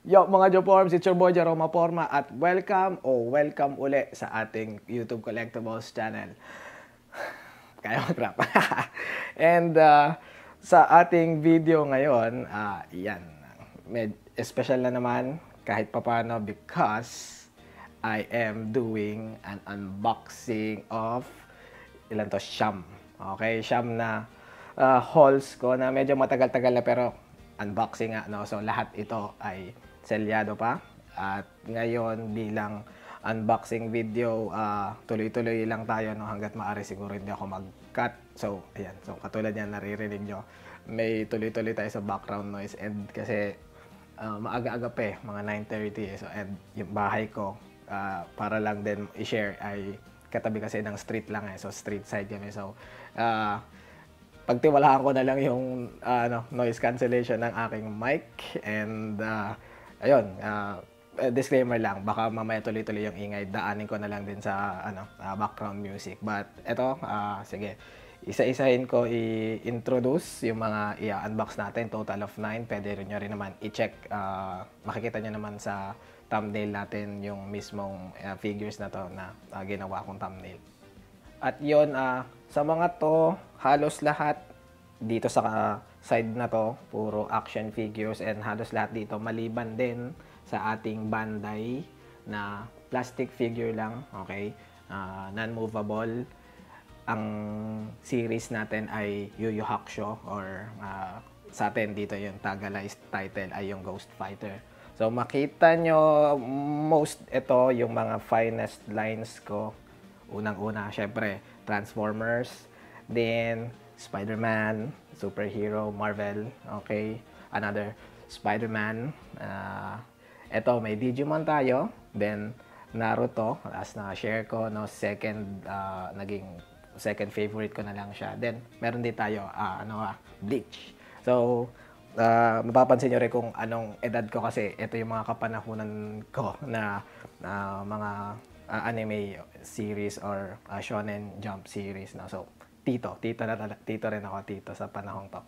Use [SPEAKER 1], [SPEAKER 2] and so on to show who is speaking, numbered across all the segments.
[SPEAKER 1] Yo mga Joforms, it's your boy Jerome Forma at welcome uli sa ating YouTube Collectibles channel. Kaya mag-rap. And sa ating video ngayon, special na naman kahit papano because I am doing an unboxing of Siyam. Okay, Siyam na hauls ko na medyo matagal-tagal na pero unboxing nga, no? So lahat ito ay selyado pa. At ngayon bilang unboxing video, tuloy-tuloy lang tayo, no? Hanggat maaari siguro hindi ako mag-cut. So ayan, so katulad yan naririnig nyo, may tuloy-tuloy tayo sa background noise. And kasi maaga-aga pa mga 9:30 So and yung bahay ko, para lang din i-share, ay katabi kasi ng street lang so street side kami. So pagtiwalaan ko na lang yung noise cancellation ng aking mic. And ayun, disclaimer lang, baka mamaya tuloy-tuloy yung ingay, daanin ko na lang din sa background music. But eto, sige, isa-isahin ko i-introduce yung mga i-unbox natin, total of 9. Pwede rin nyo rin naman i-check, makikita nyo naman sa thumbnail natin yung mismong figures na to na ginawa kong thumbnail. At yun, sa mga to, halos lahat dito sa side na to, puro action figures, and halos lahat dito maliban din sa ating Bandai na plastic figure lang, okay? Non-movable. Ang series natin ay Yu Yu Hakusho, or sa atin dito yung tagalized title ay yung Ghost Fighter. So makita nyo ito yung mga finest lines ko. Unang-una, syempre, Transformers, then Spider-Man, superhero, Marvel, okay? Another Spider-Man. Ito, may Digimon tayo, then Naruto, as na-share ko, no, naging second favorite ko na lang siya. Then, meron din tayo, Bleach. So, mapapansin nyo rin kung anong edad ko kasi ito yung mga kapanahunan ko na mga anime series or shonen jump series na. So tito rin ako sa panahong to.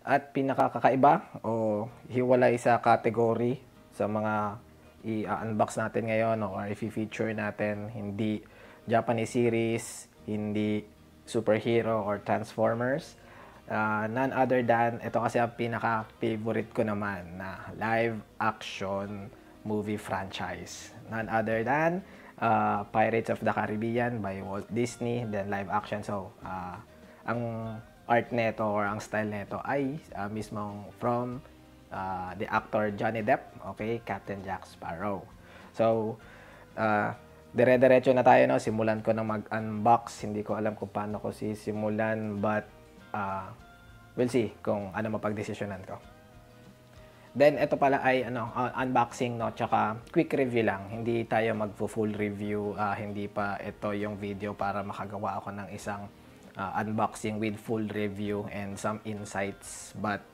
[SPEAKER 1] At pinakakaiba o hiwalay sa category sa mga i-unbox natin ngayon or i-feature natin, hindi Japanese series, hindi superhero or Transformers, none other than, ito kasi ang pinaka-favorite ko naman na live action movie franchise. None other than Pirates of the Caribbean by Walt Disney, then live action. So, ang art neto or ang style neto ay mismong from the actor Johnny Depp, okay, Captain Jack Sparrow. So, dire-diretso na tayo, no? Simulan ko na mag-unbox. Hindi ko alam kung paano ko sisimulan, but we'll see kung ano mapagdesisyonan ko. Then, ito pala ay unboxing, no? Tsaka quick review lang. Hindi tayo mag-full review. Hindi pa ito yung video para makagawa ako ng isang unboxing with full review and some insights. But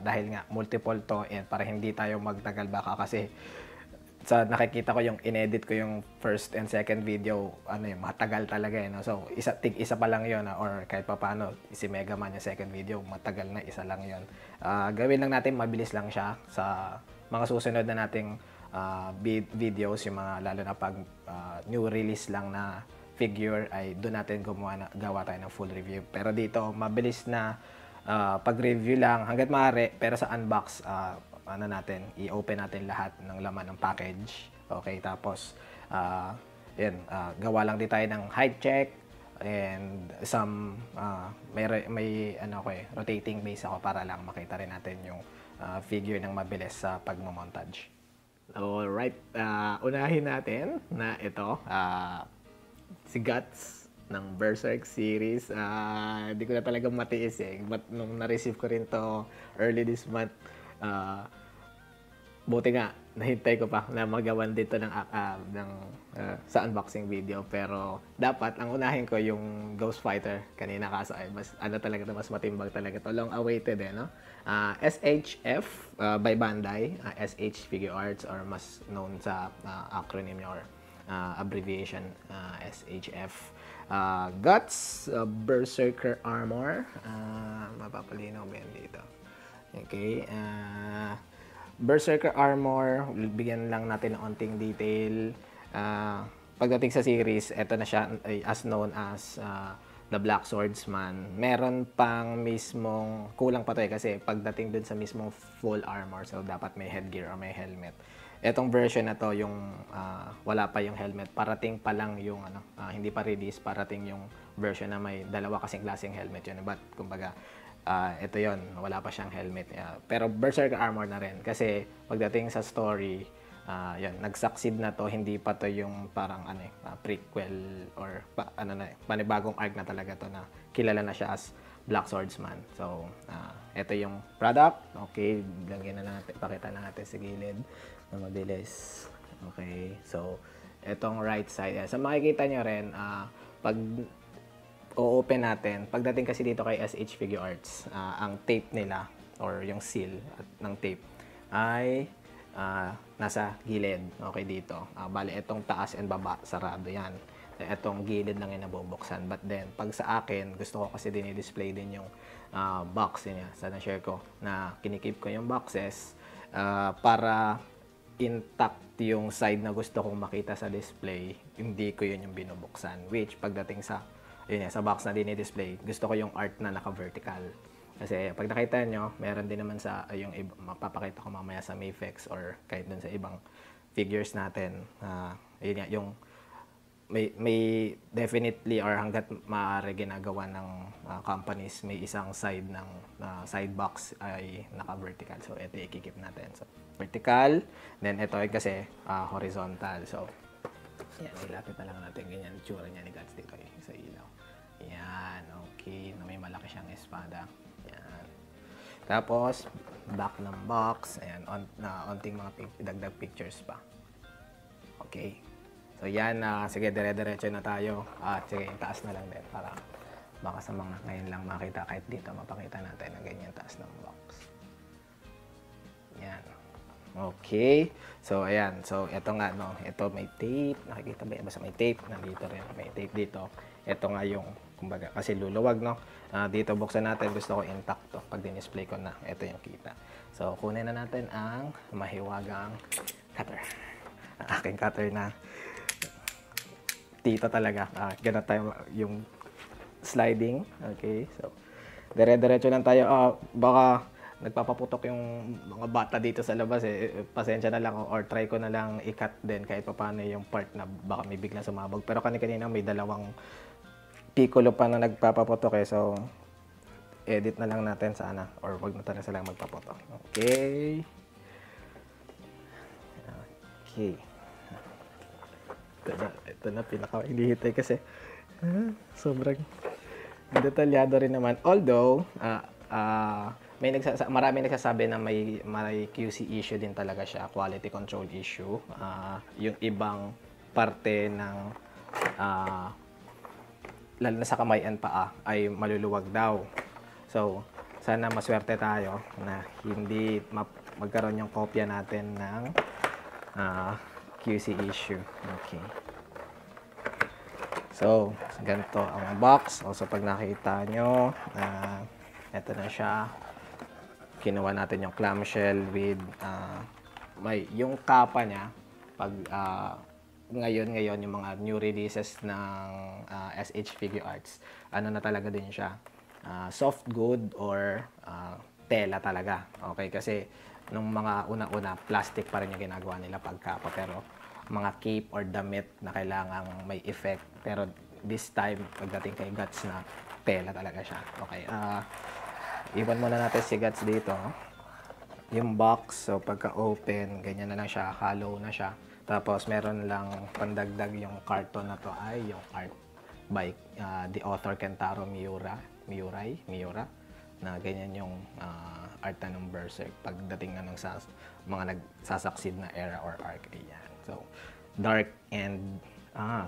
[SPEAKER 1] dahil nga multiple to, and para hindi tayo magtagal baka kasi sa nakikita ko yung inedit ko yung first and second video, matagal talaga no? So, isa pa lang yun, or kahit pa paano, si Mega Man yung second video, matagal na, isa lang yun. Gawin lang natin, mabilis lang siya sa mga susunod na nating videos, yung mga lalo na pag new release lang na figure, ay doon natin gawa tayo ng full review. Pero dito, mabilis na pag-review lang hanggat maaari, pero sa unbox, i-open natin lahat ng laman ng package. Okay, tapos gawa lang din tayo ng height check and some may rotating base ako para lang makita rin natin yung figure ng mabilis sa pagmo-montage. Alright, unahin natin na ito, si Guts ng Berserk series. Hindi ko na talaga matiis but nung na-receive ko rin to early this month, buti nga nahintay ko pa na magawan dito sa unboxing video. Pero dapat ang unahin ko yung Ghost Fighter kanina, kaso ay mas mas matimbang talaga to, long awaited no? SHF by Bandai, SH Figure Arts, or mas known sa acronym or abbreviation, SHF. Guts Berserker Armor, mapapalinaw ba yan dito? Okay, Berserker armor, bigyan lang natin ng onting detail. Pagdating sa series, ito na siya as known as the Black Swordsman. Meron pang mismong, kulang pa to kasi pagdating dun sa mismong full armor, so dapat may headgear or may helmet. Etong version na to, yung wala pa yung helmet, parating pa lang yung hindi pa release, parating yung version na may dalawa kasing klaseng helmet yun. But kumbaga, ito yon, wala pa siyang helmet. Pero Berserker armor na rin kasi pagdating sa story, yun, nag-succeed na to, hindi pa to yung parang prequel or panibagong arc na talaga to na kilala na siya as Black Swordsman. So, ito yung product. Okay, lagyan na natin, pakita na natin sa gilid na mabilis. Okay, so etong right side. So makikita nyo rin, pag o-open natin, pagdating kasi dito kay SH Figure Arts, ang tape nila or yung seal ng tape ay nasa gilid. Okay, dito. Bali, itong taas and baba, sarado yan. Itong gilid lang yung nabubuksan. But then, pag sa akin, gusto ko kasi din i-display din yung box niya. Sana share ko na kinikip ko yung boxes para intact yung side na gusto kong makita sa display. Hindi ko yun yung binubuksan. Which, pagdating sa sa box na dinidisplay, gusto ko yung art na naka-vertical. Kasi pag nakita nyo, meron din naman sa yung mapapakita ko mamaya sa Mayfex or kahit dun sa ibang figures natin. Yun nga, yung may definitely or hanggat maaari ginagawa ng companies, may isang side ng side box ay naka-vertical. So, ito ikikip natin. So, vertical. Then, ito ay kasi horizontal. So, yan, ilapit na lang natin ganyan. Tsura niya ni Guts dito sa ilaw. Yan, okay. Na may malaki siyang espada. Yan. Tapos, back ng box. Ayan, onting mga dagdag pictures pa. Okay. So, yan. Sige, dire-diretso na tayo. Sige, taas na lang din para baka sa mga ngayon lang makita. Kahit dito, mapakita natin ang ganyan taas ng box. Yan. Okay. So, ayan. So, ito nga, no. Ito may tape. Nakikita ba yan? Basta may tape. Nandito rin. May tape dito. Ito nga yung, kumbaga, kasi luluwag, no. Dito, buksan natin. Gusto ko intact to. Pag din-display ko na, ito yung kita. So, kunin na natin ang mahiwagang cutter. Ang aking cutter na tito talaga. Ganun tayo yung sliding. Okay. So, dire-diretso lang tayo. Baka nagpapaputok yung mga bata dito sa labas pasensya na lang or try ko na lang i-cut din kahit paano yung part na baka may biglang sumabog. Pero kanina may dalawang piccolo pa na nagpapaputok so edit na lang natin sana or wag na talaga sila magpaputok. Okay. Okay. Ito na pinaka-inihitay kasi sobrang detalyado rin naman. Although, marami nagsasabi na may QC issue din talaga siya, quality control issue. Yung ibang parte ng lalo na sa kamay and paa ay maluluwag daw. So, sana maswerte tayo na hindi magkaroon yung kopya natin ng QC issue. Okay. So, ganito ang box. Also, pag nakita nyo, ito na siya. Kinuha natin yung clamshell with yung kapa niya. Pag ngayon yung mga new releases ng SH Figure Arts, ano na talaga din siya. Soft good or tela talaga. Okay, kasi nung mga una-una, plastic pa rin yung ginagawa nila pagkapa. Pero mga cape or damit na kailangang may effect. Pero this time, pagdating kay Guts na tela talaga siya. Okay, iwan muna natin si Guts dito. Yung box, so pagka-open, ganyan na lang siya, hollow na siya. Tapos meron lang pandagdag yung carton na to ay yung art by the author Kentaro Miura na ganyan yung art na ng Berserk pagdating na ng mga nagsasucceed na era or arc. Ayan. So, dark and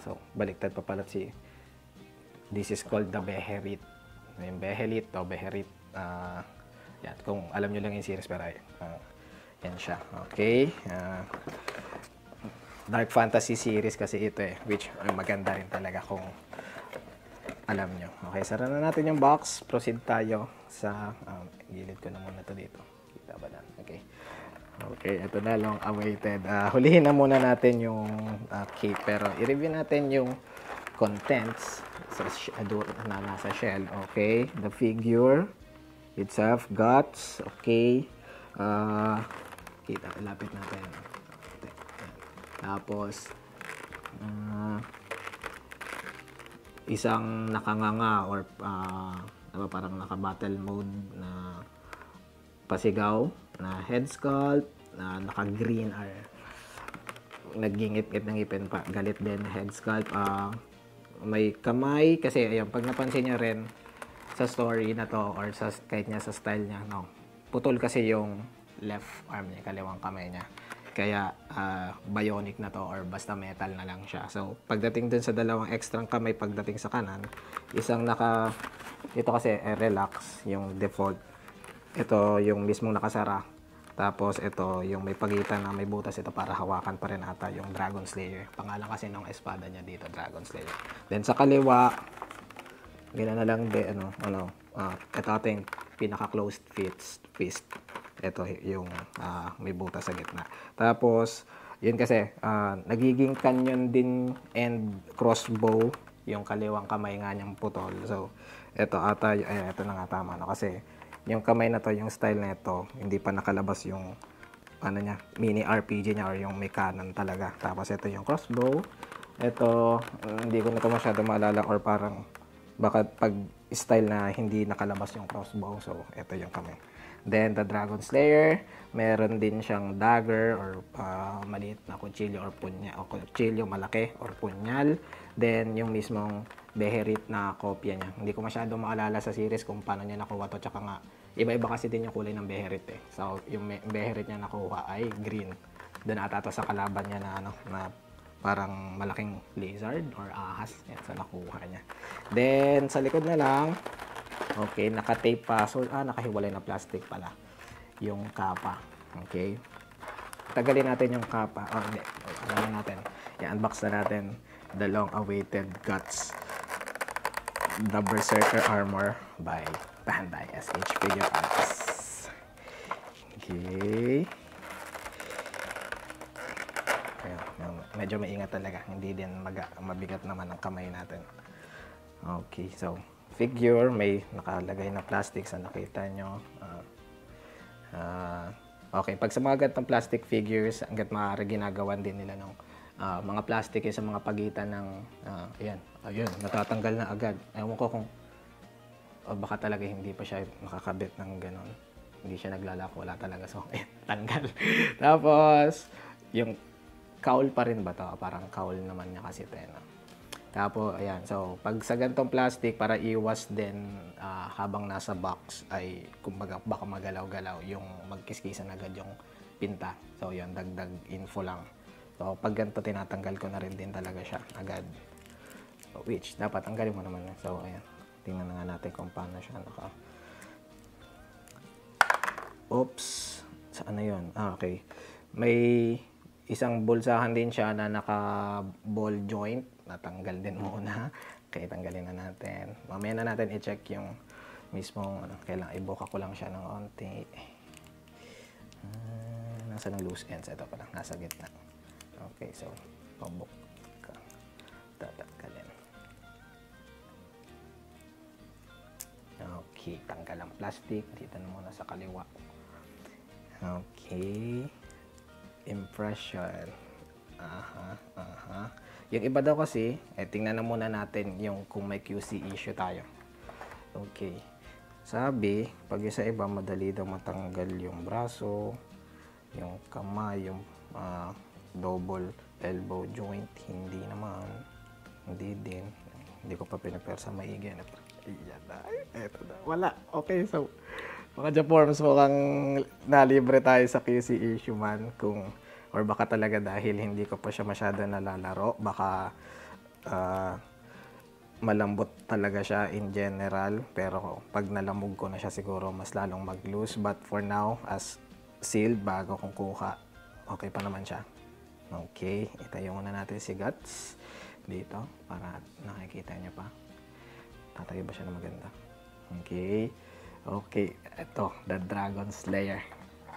[SPEAKER 1] so baliktad pa pala this is called the Behelit. Yung Behelit o Beherit. Yan, kung alam nyo lang yung series pero yan siya. Okay. Dark fantasy series kasi ito which maganda rin talaga kung alam nyo. Okay, sara na natin yung box. Proceed tayo sa gilid ko na muna to dito. Kita ba na? Okay. Okay, ito na long awaited. Hulihin na muna natin yung cape, pero i-review natin yung contents sa na nasa shell. Okay, the figure itself, guts, okay. Kita, lapit natin. Tapos, isang nakanganga or parang naka-battle mode na pasigaw na head sculpt na naka-green or nagingit-ngit ng ngipin pa. Galit din head sculpt. May kamay kasi ayun, pag napansin niyo rin sa story na to or sa kahit niya sa style niya, no. Putol kasi yung left arm niya, kaliwang kamay niya. Kaya bionic na to or basta metal na lang siya. So pagdating dun sa dalawang extra kamay pagdating sa kanan, isang ito kasi relax yung default. Ito yung mismong nakasara. Tapos ito yung may pagitan na may butas, ito para hawakan pa rin ata yung Dragon Slayer. Pangalan kasi ng espada niya dito, Dragon Slayer. Then sa kaliwa, gina na lang ito ating pinaka-closed fist. Ito yung may butas sa gitna. Tapos, yun kasi, nagiging canyon din and crossbow yung kaliwang kamay nga niyang putol. So, ito na nga tama, no? Kasi, yung kamay na to, yung style na ito, hindi pa nakalabas yung mini RPG niya or yung may cannon talaga. Tapos ito yung crossbow. Ito, hindi ko na ito masyado maalala or parang baka pag style na hindi nakalabas yung crossbow. So, ito yung kamay. Then, the Dragon Slayer, meron din siyang dagger or maliit na kutsilyo or punya, o kutsilyo malaki or punyal. Then, yung mismong Beherit na kopya niya. Hindi ko masyado maalala sa series kung paano niya nakuha to. Tsaka nga, iba-iba kasi din yung kulay ng Beherit eh. So, yung Beherit niya nakuha ay green. Doon ata to sa kalaban niya na na parang malaking lizard or ahas. Yan, sa nakuha niya. Then, sa likod na lang, okay, naka-tape pa. So, nakahiwalay na plastic pala. Yung kapa. Okay. Tagalin natin yung kapa. Hindi. Alam natin. I-unbox na natin the long-awaited Guts. The Berserker Armor by Bandai SH Figure Arts. Okay. Ayan, medyo maingat talaga. Hindi din mabigat naman ang kamay natin. Okay, so figure, may nakalagay na plastic sa nakita nyo. Okay, pag sa mga ganitong plastic figures, hanggat maaari ginagawan din nila ng mga plastic sa mga pagitan ng ayun, natatanggal na agad. Ewan ko kung baka talaga hindi pa siya nakakabit ng ganon. Hindi siya naglalak, wala talaga. So, tanggal. Tapos, yung cowl pa rin ba to? Parang cowl naman niya kasi ito. Tapos, ayan. So, pag sa ganitong plastic, para iwas din habang nasa box, ay kumbaga baka magalaw-galaw yung magkiskisan agad yung pinta. So, yun, dagdag info lang. So, pag ganito, tinatanggal ko na rin din talaga siya agad. So, which, dapat tanggalin mo naman. So, ayan. Tingnan na nga natin kung paano siya Oops. Saan na yun? Okay. May isang bulsahan din siya na naka-ball joint. Natanggal din muna. Okay, tanggalin na natin. Mamaya na natin i-check yung mismong, kailangan ibuka ko lang siya ng onti. Nasa ng loose ends? Ito pala, nasa gitna. Okay, so, pabuk ka. Tatanggalin. Okay, tanggal ang plastic. Dito na muna sa kaliwa. Okay. Impression. Yung iba daw kasi, tingnan na muna natin yung kung may QC issue tayo. Okay. Sabi, pag sa iba, madali daw matanggal yung braso, yung kamay, yung double elbow joint. Hindi naman. Hindi din. Hindi ko pa pinapersa maigi. Ayan na. Eto na. Wala. Okay, so mga Japorms, mukhang nalibre tayo sa QC issue man. Or baka talaga dahil hindi ko pa siya masyado nalalaro. Baka malambot talaga siya in general. Pero pag nalamog ko na siya siguro mas lalong mag-loose. But for now, as sealed bago kong kuha, okay pa naman siya. Okay, itayo muna natin si Guts dito para nakikita niyo pa. Tatayo ba siya na maganda? Okay. Okay, ito, the Dragon Slayer.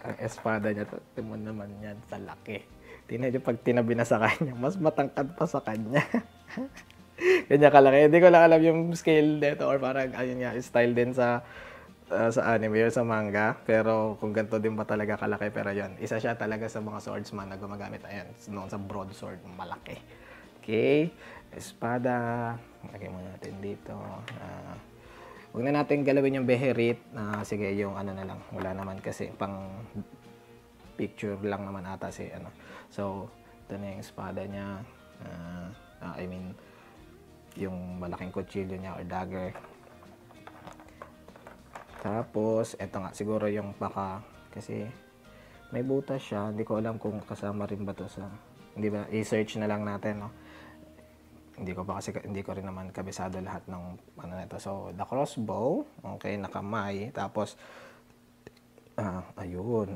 [SPEAKER 1] Ang espada niya, tingnan naman yan sa laki. Tingnan niyo pag tinabi na sa kanya, mas matangkad pa sa kanya. Kanya kalaki. Hindi ko lang alam yung scale dito or parang ayun nga, style din sa anime or sa manga. Pero kung ganito din ba talaga kalaki, pero yun, isa siya talaga sa mga swordsman na gumagamit. Ayan, noon sa broadsword, malaki. Okay, espada. Lagay mo natin dito. Huwag na natin galawin yung beherit. Sige, yung ano na lang. Wala naman kasi pang picture lang naman ata si ano. So, ito na yung espada niya. I mean, yung malaking kutsilyo niya or dagger. Tapos, ito nga, siguro yung baka, kasi may butas siya. Hindi ko alam kung kasama rin ba to sa, hindi ba, i-search na lang natin, no? Hindi ko pa kasi, hindi ko rin naman kabisado lahat ng ano nito. So, the crossbow, okay, nakamay. Tapos, ayun,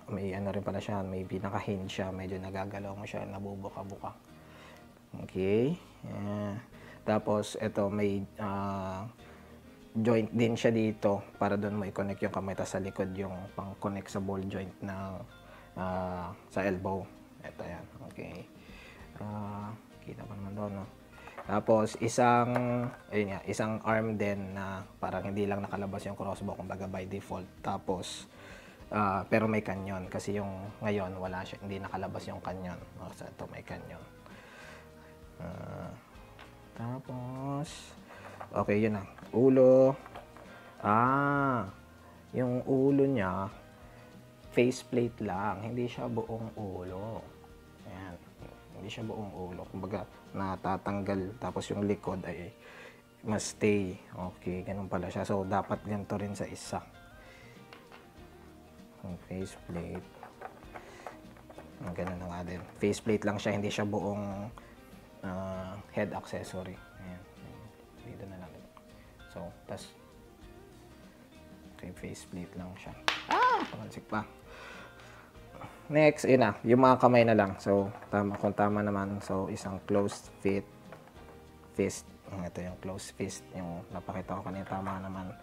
[SPEAKER 1] may ano rin pala siya, may pinaka-hinge siya, medyo nagagalaw mo siya, nabubuka-buka. Okay. Tapos, ito, may joint din siya dito para doon mo i-connect yung kamay. Tapos sa likod yung pang-connect sa ball joint ng sa elbow. Ito yan. Okay. Kita pa naman doon, no? Tapos, ayun nga, isang arm din na parang hindi lang nakalabas yung crossbow, kumbaga by default. Tapos, pero may kanyon. Kasi yung ngayon, wala siya, hindi nakalabas yung kanyon. So, ito may kanyon. Tapos, okay, yun na. Ulo. Yung ulo niya, faceplate lang. Hindi siya buong ulo. Ayan. Hindi siya buong ulo. Kumbaga, natatanggal. Tapos yung likod ay mas stay. Okay, ganun pala siya. So, dapat ganito rin sa isa. Yung faceplate. Ganun na nga din. Faceplate lang siya. Hindi siya buong head accessory. Ayan. Dito na lang. So, tas okay, faceplate lang siya. Pamansik pa. Next, yun na. Yung mga kamay na lang. So, kung tama naman. So, isang closed fist. Ito yung closed fist. Yung napakita ko kanina, tama naman.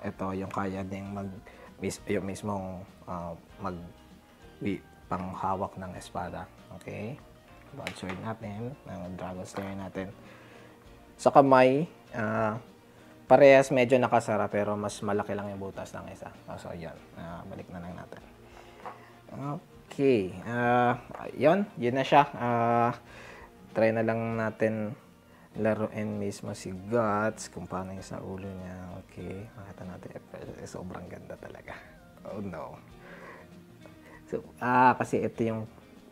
[SPEAKER 1] Ito yung kaya ding yung mismong panghawak ng espada. Okay? Broadsword natin. Dragon Slayer natin. Sa kamay, parehas medyo nakasara pero mas malaki lang yung butas ng isa. So, yan. Balik na lang natin. Okay. Yun na siya. Try na lang natin laruin mismo si Guts kung paano yung sa ulo niya. Okay. Makita natin. Sobrang ganda talaga. Oh, no. So, kasi ito yung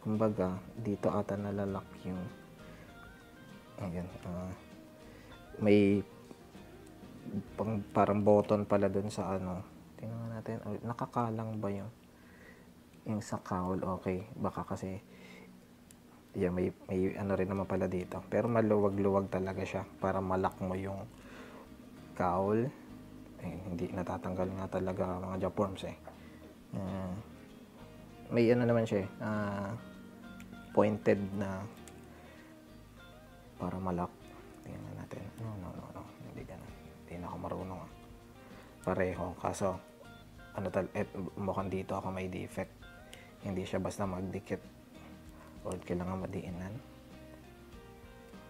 [SPEAKER 1] kumbaga, dito ata nalalak yung ayan, may parang button pala dun sa ano. Tingnan natin. Nakakalang ba yung sa cowl? Okay. Baka kasi yeah, may ano rin naman pala dito. Pero maluwag-luwag talaga siya para malak mo yung cowl. Hindi natatanggal nga talaga mga Japorms eh. May ano naman siya pointed na para malak. Tingnan natin. No. Hindi ganun. Hindi na ako marunong. Pareho. Kaso, mukhang dito ako may defect. Hindi siya basta magdikit. O kailangan madiinan.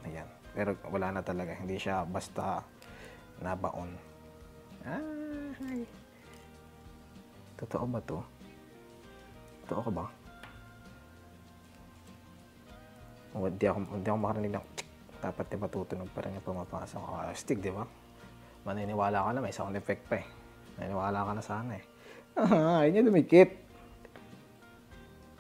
[SPEAKER 1] Ayan. Pero wala na talaga. Hindi siya basta nabaon. Ay. Totoo ba to? Totoo ka ba? Hindi ako makarinig ng dapat diba tutunog pa rin yung pumapasok. Astig, di ba? Maniniwala ka na may sound effect pa eh. Maniniwala ka na sana eh. Ayaw niya dumikit.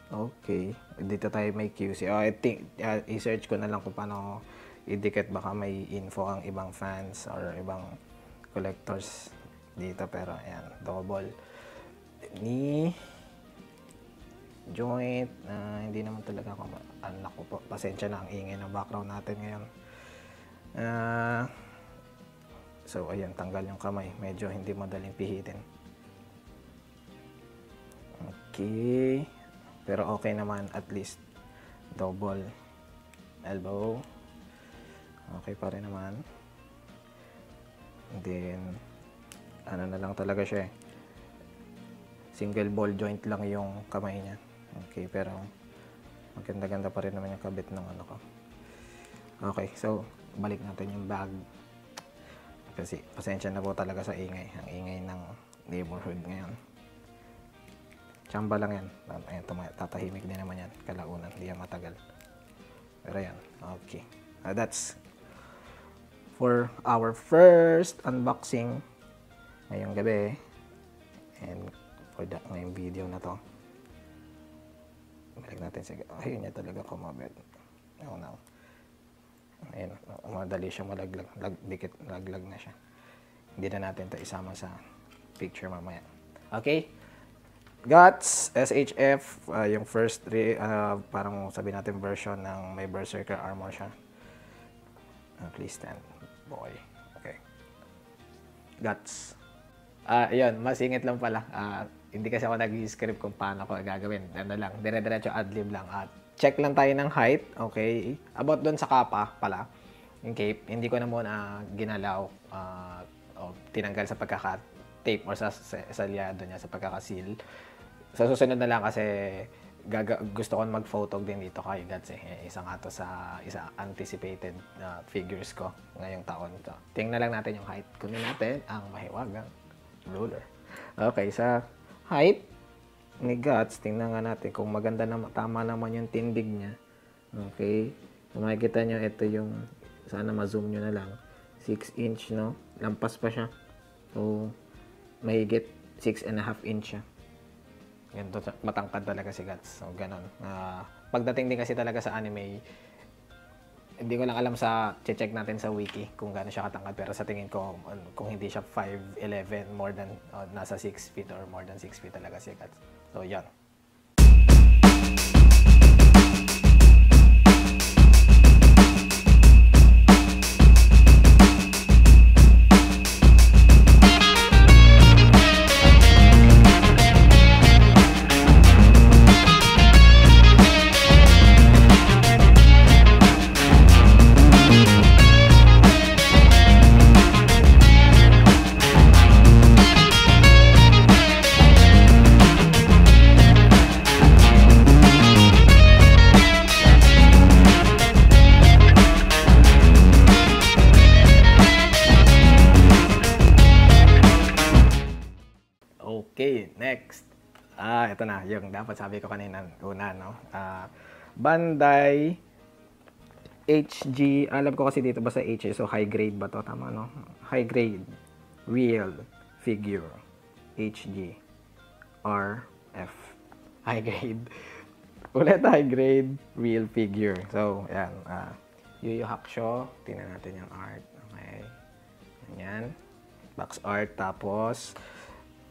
[SPEAKER 1] Okay. Dito tayo may QC. I think, i-search ko na lang kung paano idikit. Baka may info ang ibang fans or ibang collectors dito. Pero ayan, double knee joint. Hindi naman talaga ako anak ko po. Pasensya na ang ingay ng background natin ngayon. So ayan, tanggal yung kamay. Medyo hindi madaling pihitin. Okay. Pero okay naman, at least double elbow. Okay pa rin naman. And then ano na lang talaga siya eh. single ball joint lang yung kamay niya. Okay, pero maganda-ganda pa rin naman yung kabit ng ano ko. Okay, so balik natin yung bag. Kasi pasensya na po talaga sa ingay. Ang ingay ng neighborhood ngayon. Tsamba lang yan. Ayan, tatahimik din naman yan. Kalaunan, hindi yan matagal. Pero yan, okay. That's for our first unboxing ngayong gabi. And for ngayong video na to. Balik natin sa... Ayun niya talaga kumabit. Ako na. Ayun, madali siya malaglag. Laglag na siya. Hindi na natin ito isama sa picture mamaya. Okay? Guts, SHF, yung first, parang sabihin natin version ng may Berserker armor siya. Please stand, boy. Okay. Guts. Ayun, masingit lang pala. Hindi kasi ako nag-script kung paano ko gagawin. Ano lang, dire-diretso adlib lang. Check lang tayo ng height, okay? About doon sa kapa pala, yung cape, hindi ko na muna ginalaw o tinanggal sa pagkaka-tape or sa salyado niya, sa pagkaka-seal. Sa susunod na lang kasi gusto ko mag-photog din dito kay Guts Isa nga to sa anticipated figures ko ngayong taon. So, tingnan lang natin yung height. Kunin natin ang mahiwagang ruler. Okay, sa height ni Guts, tingnan nga natin kung maganda na tama naman yung tindig niya. Okay. So, makikita nyo, ito yung, sana ma-zoom nyo na lang. 6 inch, no? Lampas pa siya. So, mahigit 6.5 inch siya. Ganito, matangkad talaga si Guts. So, ganon. Pagdating din kasi talaga sa anime, hindi ko lang alam sa check natin sa wiki kung gaano siya katangkad. Pero sa tingin ko, kung hindi siya 5'11", more than, nasa 6 feet or more than 6 feet talaga si Guts. So, yan. Okay, next. Ito na, yung dapat sabi ko kanina, una, no? Bandai HG, alam ko kasi dito basta H, so high grade ba to? Tama, no? High grade, real figure, HG, RF. High grade. Ulit, high grade, real figure. So, yan. Yu Yu Hakusho, tingnan natin yung art. Okay. Yan. Box art, tapos...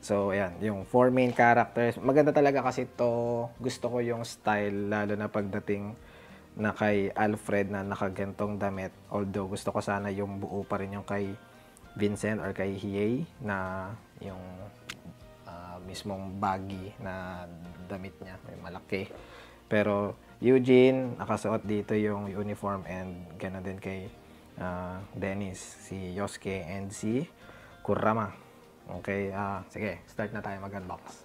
[SPEAKER 1] So, ayan, yung 4 main characters. Maganda talaga kasi to. Gusto ko yung style, lalo na pagdating na kay Alfred na nakagantong damit. Although, gusto ko sana yung buo pa rin yung kay Vincent or kay Hiei na yung mismong baggy na damit niya. May malaki. Pero, Eugene, nakasuot dito yung uniform and gano'n din kay Dennis, si Yosuke and si Kurama. Okay, sige, start na tayo mag-unbox.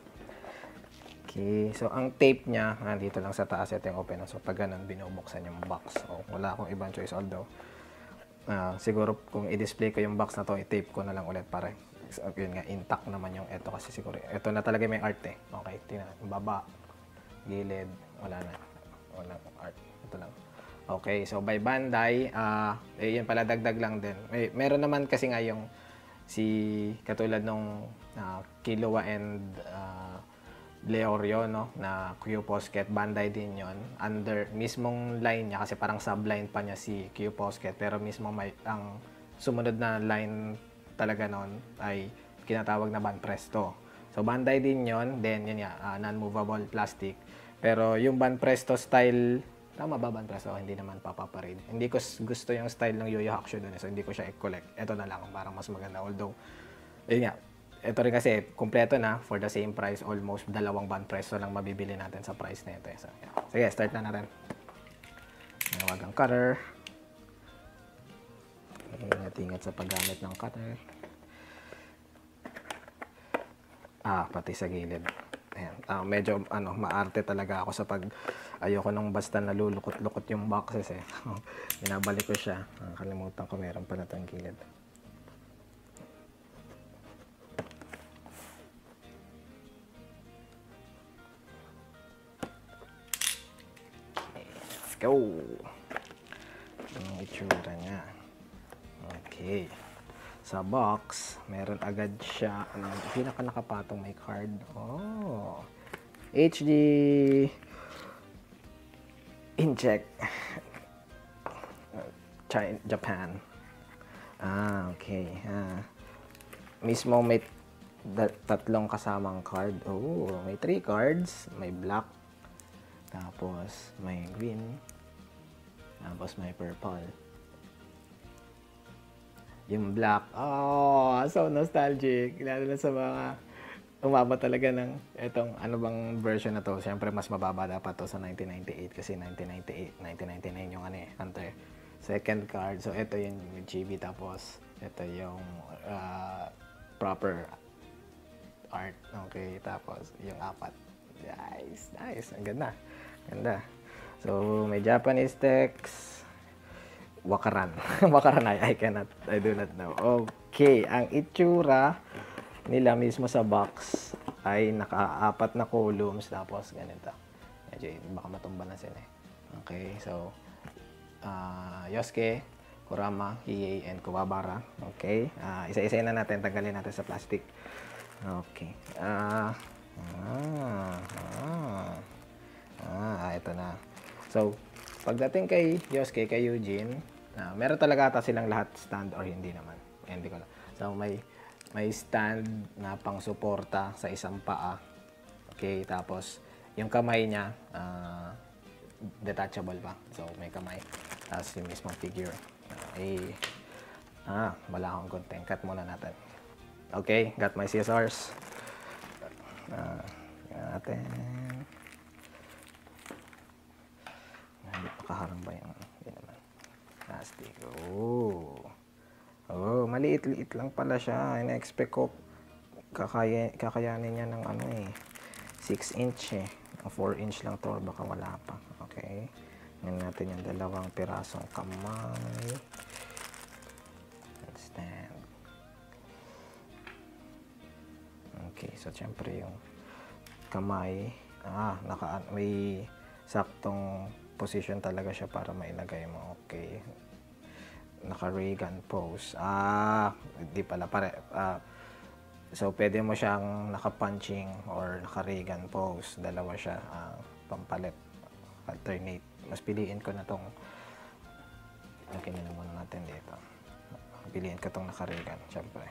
[SPEAKER 1] Okay, so ang tape niya, dito lang sa taas, ito yung open. So pag ganun, binubuksan yung box. So wala akong ibang choice, although siguro kung i-display ko yung box na to, i-tape ko na lang ulit para yun nga, intact naman yung ito kasi siguro. Ito na talaga may art eh. Okay, tingnan, baba, gilid, wala na. Walang art, ito lang. Okay, so by Bandai, yun pala, dagdag lang din. Meron naman kasi nga yung si katulad nung Killua and Leorio, no, na Q Posket, Bandai din yon. Under mismong line niya kasi parang subline pa niya si Q Posket, pero mismo may ang sumunod na line talaga noon ay kinatawag na Ban Presto. So Bandai din yon, then yun ya, non-movable plastic. Pero yung Ban Presto style, tama ba Ban Presto? Hindi naman papaparid. Hindi ko gusto yung style ng Yu Yu Hakusho dun, so hindi ko siya i-collect. Ito na lang, parang mas maganda. Although, yun nga, ito rin kasi, kumpleto na, for the same price, almost 2 Ban Presto lang mabibili natin sa price na ito. So, yeah. Sige, start na natin. Nawagang cutter. Ingat-ingat sa paggamit ng cutter. Pati sa gilid. medyo maarte talaga ako sa pag ayoko nung basta nalulukot-lukot yung boxes eh. Binabalik ko siya. Kalimutan ko meron pala tong gilid. Let's go. Ang itsura niya. Okay. Sa box, meron agad siya pinaka nakapatong may card. Oh. HD Incheck China, Japan. Okay. Mismo may tatlong kasamang card. Oh, may 3 cards, may black, tapos may green, tapos may purple. Yung black, oh, so nostalgic. Lalo na sa mga umabot talaga ng etong ano bang version na to. Siyempre, mas mababa dapat to sa 1998 kasi 1998, 1999 yung Hunter. Second card, so ito yung chibi, tapos ito yung proper art. Okay, tapos yung 4. Nice. Ang ganda. So, may Japanese text. Wakaran. Wakaran I do not know. Okay, ang itsura nila mismo sa box ay naka-4 na columns, tapos ganito. Medyo baka matumba na sila eh. Okay, so Yosuke, Kurama, Hiei, and Kuwabara. Okay, isa-isa na natin, tanggalin natin sa plastic. Okay. Ito na. So, pagdating kay Yosuke, kay Eugene, meron talaga ata silang lahat stand or hindi naman. Hindi ko lang. So, may stand na pang-suporta sa isang paa. Okay, tapos yung kamay niya, detachable pa. So, may kamay. Tapos yung mismong figure. Wala akong content. Cut muna natin. Okay, got my scissors. Natin. Hindi makaharang ba yung hindi naman. Plastic. Maliit-liit lang pala siya. Ina-expect ko kakayanin niya ng 6 inch eh. 4 inch lang to, baka wala pa. Okay. Ngayon natin yung 2 pirasong kamay. Stand. Okay, so syempre yung kamay, may saktong position talaga siya para mailagay mo. Okay. Naka-Reagan pose. Hindi pala so pwede mo siyang naka-punching or naka-Reagan pose. Dalawa siya, pampalit, alternate. Mas piliin ko na tong na muna natin dito. Piliin ko tong naka-Reagan, syempre.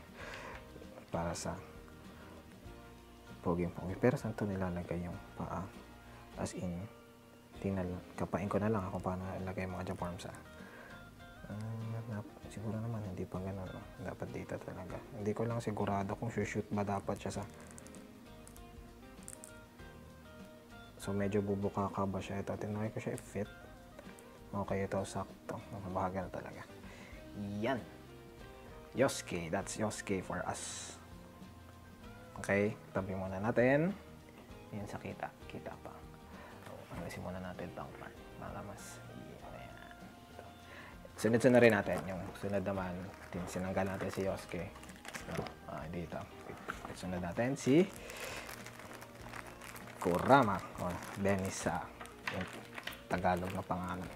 [SPEAKER 1] Para sa poging-pogi. Pero saan ito nilalagay yung paa? As in, kapain ko na lang kung paano ilagay mga Japorms. Siguro naman hindi pa ganun. Dapat dito talaga. Hindi ko lang sigurado kung shoot ba dapat siya sa... So medyo bubuka ka ba siya? Ito, tinry ko siya i-fit. Okay, ito sakto. Mabahaga na talaga. Yan. Yosuke. That's Yosuke for us. Okay, tabi muna natin. Yan sa kita. Kita pa. Alisin muna natin itong part. Para mas... Sunod-sunod rin natin. Yung sunod naman, sinanggal natin si Yosuke. Dito. Sunod natin si Kurama. Dennis sa yung Tagalog na pangalan.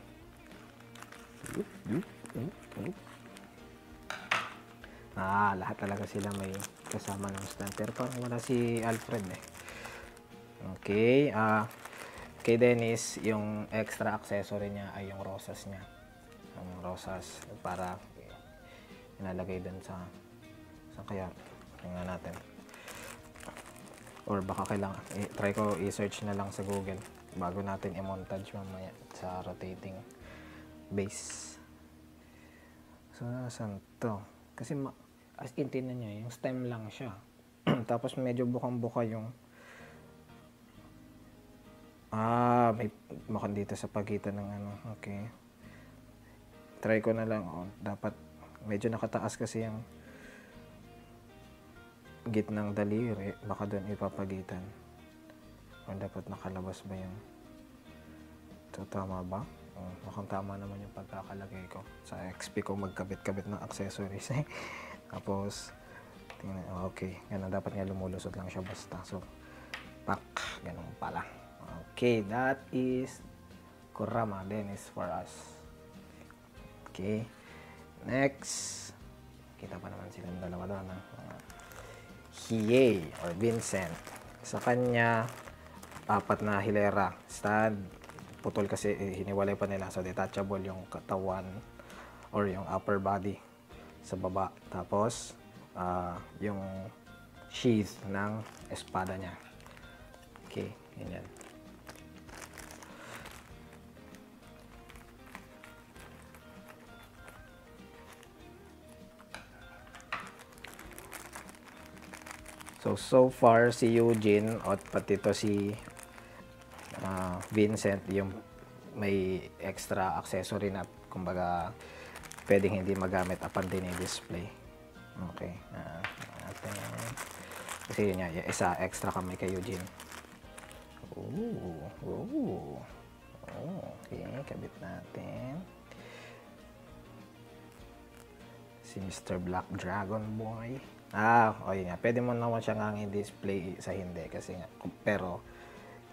[SPEAKER 1] Lahat talaga sila may kasama ng stand. Pero parang wala si Alfred eh. Okay. Kay Dennis, yung extra accessory niya ay yung rosas niya. Ang rosas para inalagay dun sa kaya tingnan natin. Or baka kailangan try ko i-search na lang sa Google bago natin i-montage mamaya sa rotating base. So nasan to? Kasi as in tingnan niya, yung stem lang siya. Tapos medyo bukang-buka yung may makan dito sa pagitan ng okay. Try ko na lang. Dapat medyo nakataas kasi yung gitnang daliri. Baka doon ipapagitan. kung dapat nakalabas ba yung... Ito, tama ba? Mukhang tama naman yung pagkakalagay ko. Sa XP ko magkabit-kabit ng accessories eh. Tapos, tingnan, okay. Ganun, dapat nga lumulusot lang siya basta. So, pak, ganun pala. Okay, that is Kurama. Then is for us. Okay. Next. Kita pa naman silang dalawa doon. Hiei or Vincent. Sa kanya, 4 na hilera. Stand. Putol kasi hiniwalay pa nila, so detachable yung katawan or yung upper body sa baba, tapos yung sheath ng espada niya. Okay, ganyan. So far si Eugene at pati to si Vincent yung may extra accessory na kumbaga pwedeng hindi magamit upon display. Okay. Kasi yun yung isa extra kamay kay Eugene. Okay, kabit natin. Si Mr. Black Dragon Boy. Yun nga. Pwede mo naman siya nga i-display sa hindi kasi nga, pero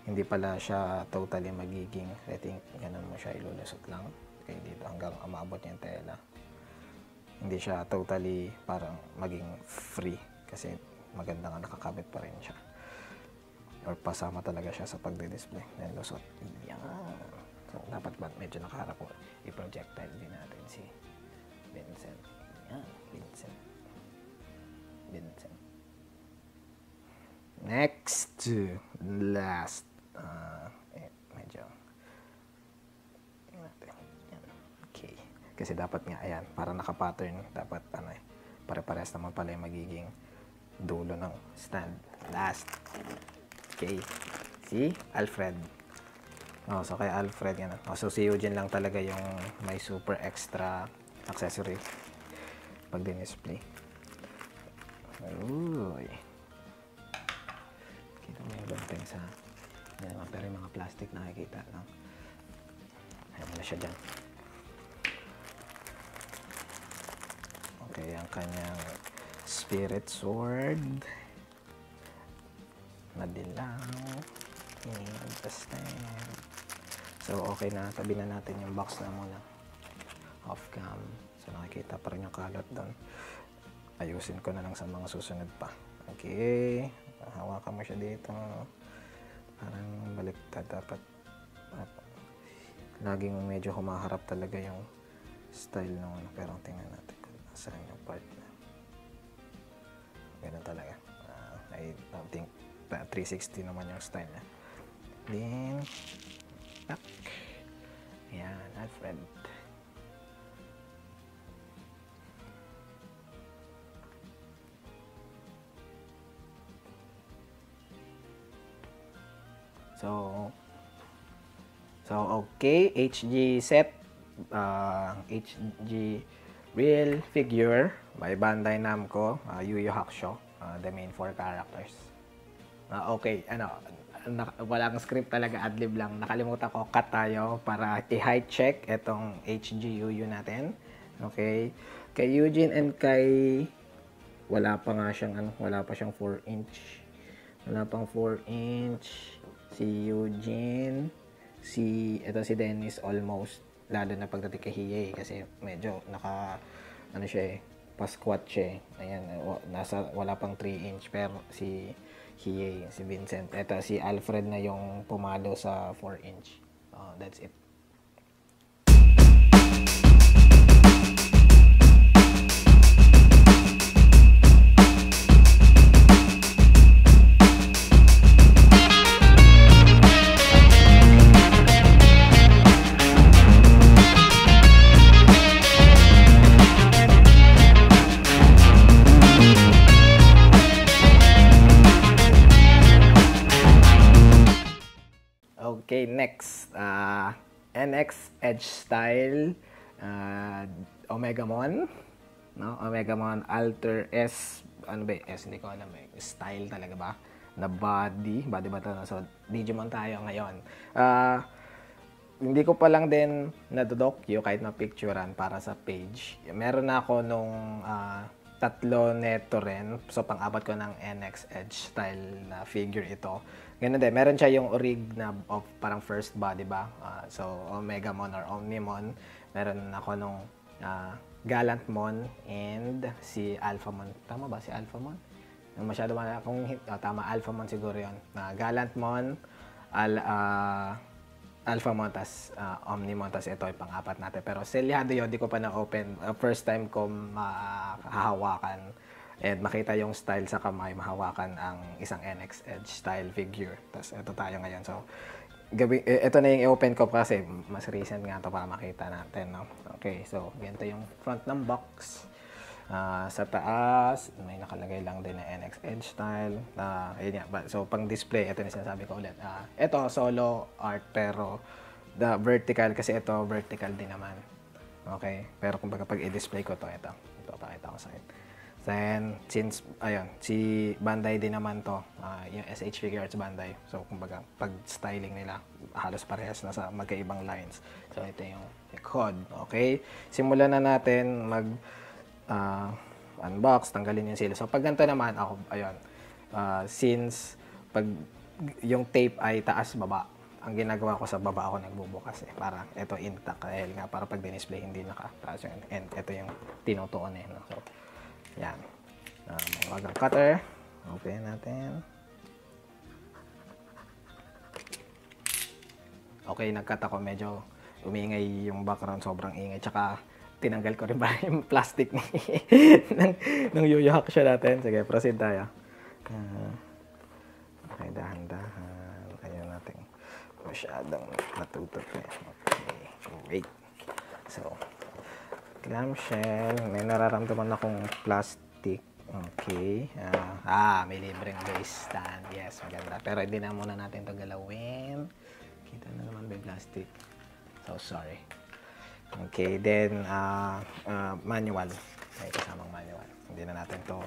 [SPEAKER 1] hindi pala siya totally magiging, I think, ganun mo siya ilulusot lang. Okay, dito hanggang umabot yung tela. Hindi siya totally parang maging free kasi maganda nga nakakabit pa rin siya. Or pasama talaga siya sa pagdi-display. Then lusot. Yan. So, dapat ba medyo nakaharap ko. I-projectile din natin si Vincent. Yan. Vincent. Next. Last. Medyo okay, kasi dapat nga ayan, para naka-pattern dapat pare-parehas naman pala yung magiging dulo ng stand. Last, okay, si Alfred. So kay Alfred yan. So si Eugene lang talaga yung may super extra accessory pag din-display. Kita mo yung banteng sa yan, pero yung mga plastic nakikita lang. Ayan na siya dyan. Okay, ang kanyang spirit sword. Madilaw. Stand. So, okay na. Tabi na natin yung box na muna. Off cam. So, nakikita pa rin yung kalat doon. Ayusin ko na lang sa mga susunod pa. Okay. Hawakan mo siya dito. Parang baliktad dapat. Laging medyo humaharap talaga yung style ng ano. Pero tingnan natin kung nasaan yung part na. Ganun talaga. I don't think 360 naman yung style niya. Then, tak. Yan, Alfred. So okay, HG set, HG real figure by Bandai Namco, Yu Yu Hakusho, the main 4 characters. Okay, walang script talaga, adlib lang. Nakalimutan ko, cut tayo para i-height check itong HG Yu Yu natin. Okay, kay Eugene and kay wala pa siyang 4 inch. Wala pang 4 inch. Si Eugene, si Dennis almost, lalo na pagdating kay Hiei kasi medyo siya pa-squat siya. Ayan, wala pang 3 inch pero si Hiei, si Vincent. Ito si Alfred na yung pumalo sa 4 inch. That's it. Okay, next, NX Edge Style, Omegamon, no? Omegamon Alter S, ano ba S, hindi ko alam, style talaga ba? na body ba ito? So, Digimon tayo ngayon. Hindi ko pa lang din nadodokyo kahit na picturean para sa page. Meron na ako nung tatlo neto rin. So, pang-apat ko ng NX Edge style na figure ito. Ganun din. Meron siya yung orig na of parang first body ba? So, Omegamon or Omnimon. Meron ako nung Gallantmon and si Alphamon. Tama ba si Alphamon? Masyado kung tama, Alphamon siguro yun. Gallantmon, Alphamon, tas Omnimon, tas ito yung pang-apat natin. Pero selyado yun, di ko pa na-open. First time ko mahahawakan and makita yung style sa kamay, mahawakan ang isang NX Edge style figure. Tas ito tayo ngayon. So, ito na yung i-open ko kasi mas recent nga to para makita natin. No? Okay, so ganito yung front ng box. Sa taas, may nakalagay lang din na NX Edge style. Ayun nga. So, pang display, ito na sinasabi ko ulit. Ito, solo art, pero the vertical, kasi ito, vertical din naman. Okay? Pero kumbaga pag i-display ko to, ito pakita ko sa inyo. Then, since, ayun, si Bandai din naman to, yung SH Figure Arts Bandai. So, kumbaga, pag styling nila, halos parehas na sa magkaibang lines. So, ito yung code. Okay? Simulan na natin unbox, tanggalin yung seal. So, pag ganito naman, ako, ayun, since pag yung tape ay taas-baba, ang ginagawa ko sa baba ako nagbubukas para ito intact. Dahil nga, para pag display hindi nakataas yun. And ito yung tinutuon no? So, yan. Mawagang cutter. Open natin. Okay, nag-cut ako. Medyo umingay yung background. Sobrang ingay. Tsaka, tinanggal ko rin ba yung plastic nang yuyuhak siya natin. Sige, proceed tayo. Okay, dahan-dahan. Ayaw natin masyadong natutot. Okay, great. So, clamshell. May nararamdaman akong plastic. Okay. May libreng base stand. Yes, maganda. Pero hindi na muna natin ito galawin. Kita na naman may plastic. So, sorry. Okay, then manual. May kasamang manual. Hindi na natin to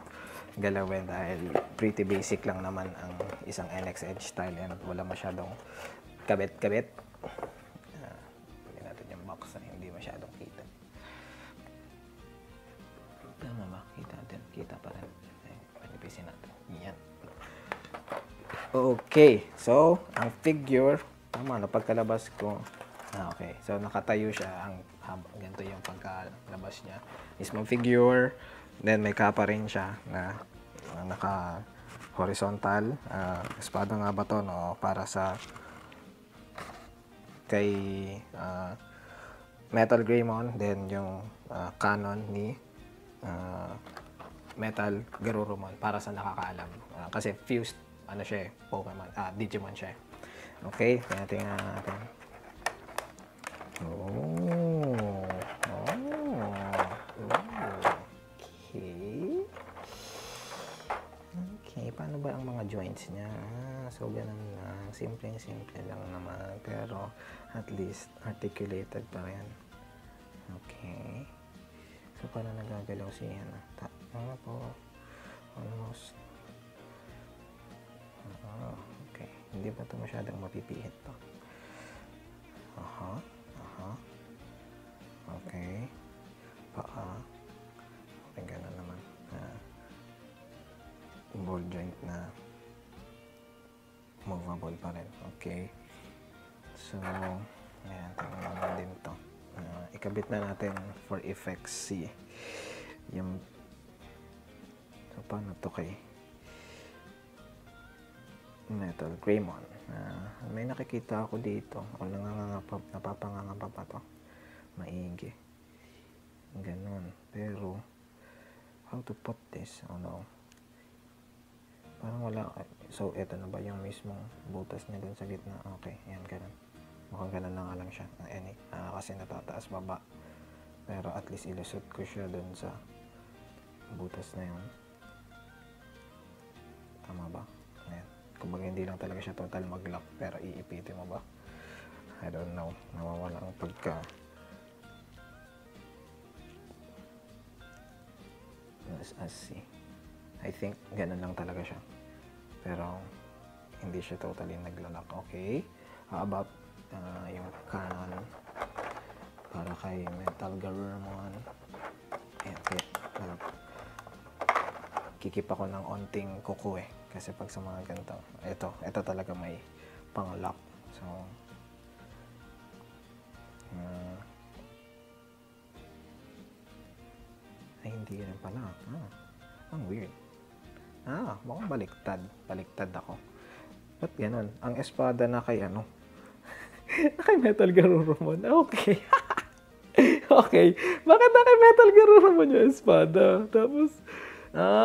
[SPEAKER 1] galawin dahil pretty basic lang naman ang isang NX Edge style and wala masyadong kabit-kabit. Pagyan natin yung box na hindi masyadong kita. Tama ba? Kita natin. Kita pa rin. Panipisin natin. Yan. Okay. So, ang figure, tama na pagkalabas ko. Okay. So, nakatayo siya. Ganito yung pagkalabas niya. Mismong figure. Then, may kapa rin siya na naka-horizontal. Espada nga ba to, no? Para sa kay Metal Greymon. Then, yung canon ni Metal Garurumon. Para sa nakakaalam. Kasi fused, siya Pokemon. Digimon siya. Okay. Tingnan natin. Okay, paano ba ang mga joints niya? So, ganun lang. Simple lang naman. Pero, at least, articulated pa rin. Okay. So, paano nagagalaw siya? Almost. Okay. Hindi ba ito masyadong mapipihit to? Okay. Okay, gano'n naman. Ball joint na movable pa rin. Okay. So, ayan. Tingnan naman din to. Ikabit na natin for effects. Yung so, paano to kay Metal Greymon? May nakikita ako dito. O napapangangapa pa to. Maigi. Ganon. Pero, how to put this? Parang wala. So, eto na ba yung mismong butas niya dun sa gitna? Okay, yan, ganon. Mukhang ganon na nga lang siya. Kasi natataas baba. Pero at least ilusot ko siya dun sa butas na yun. Tama ba? Ayan. Kumbaga hindi lang talaga siya total mag-lock. Pero iipitin mo ba? I don't know. Nawawala ang pagka... Let's see. I think ganun lang talaga siya. Pero hindi siya totally naglalak. Okay. How about yung Canon para kay Metal Garurumon? Okay. Kikip ako ng onting kuko kasi pag sa mga ganito, ito talaga may pang-lock. So ay hindi ganun pala. Ang weird. Mukhang baliktad ako. Ba't ganun? Ang espada na kay na kay Metal Garurumon. Okay. Okay. Bakit na kay Metal Garurumon yung espada? Tapos,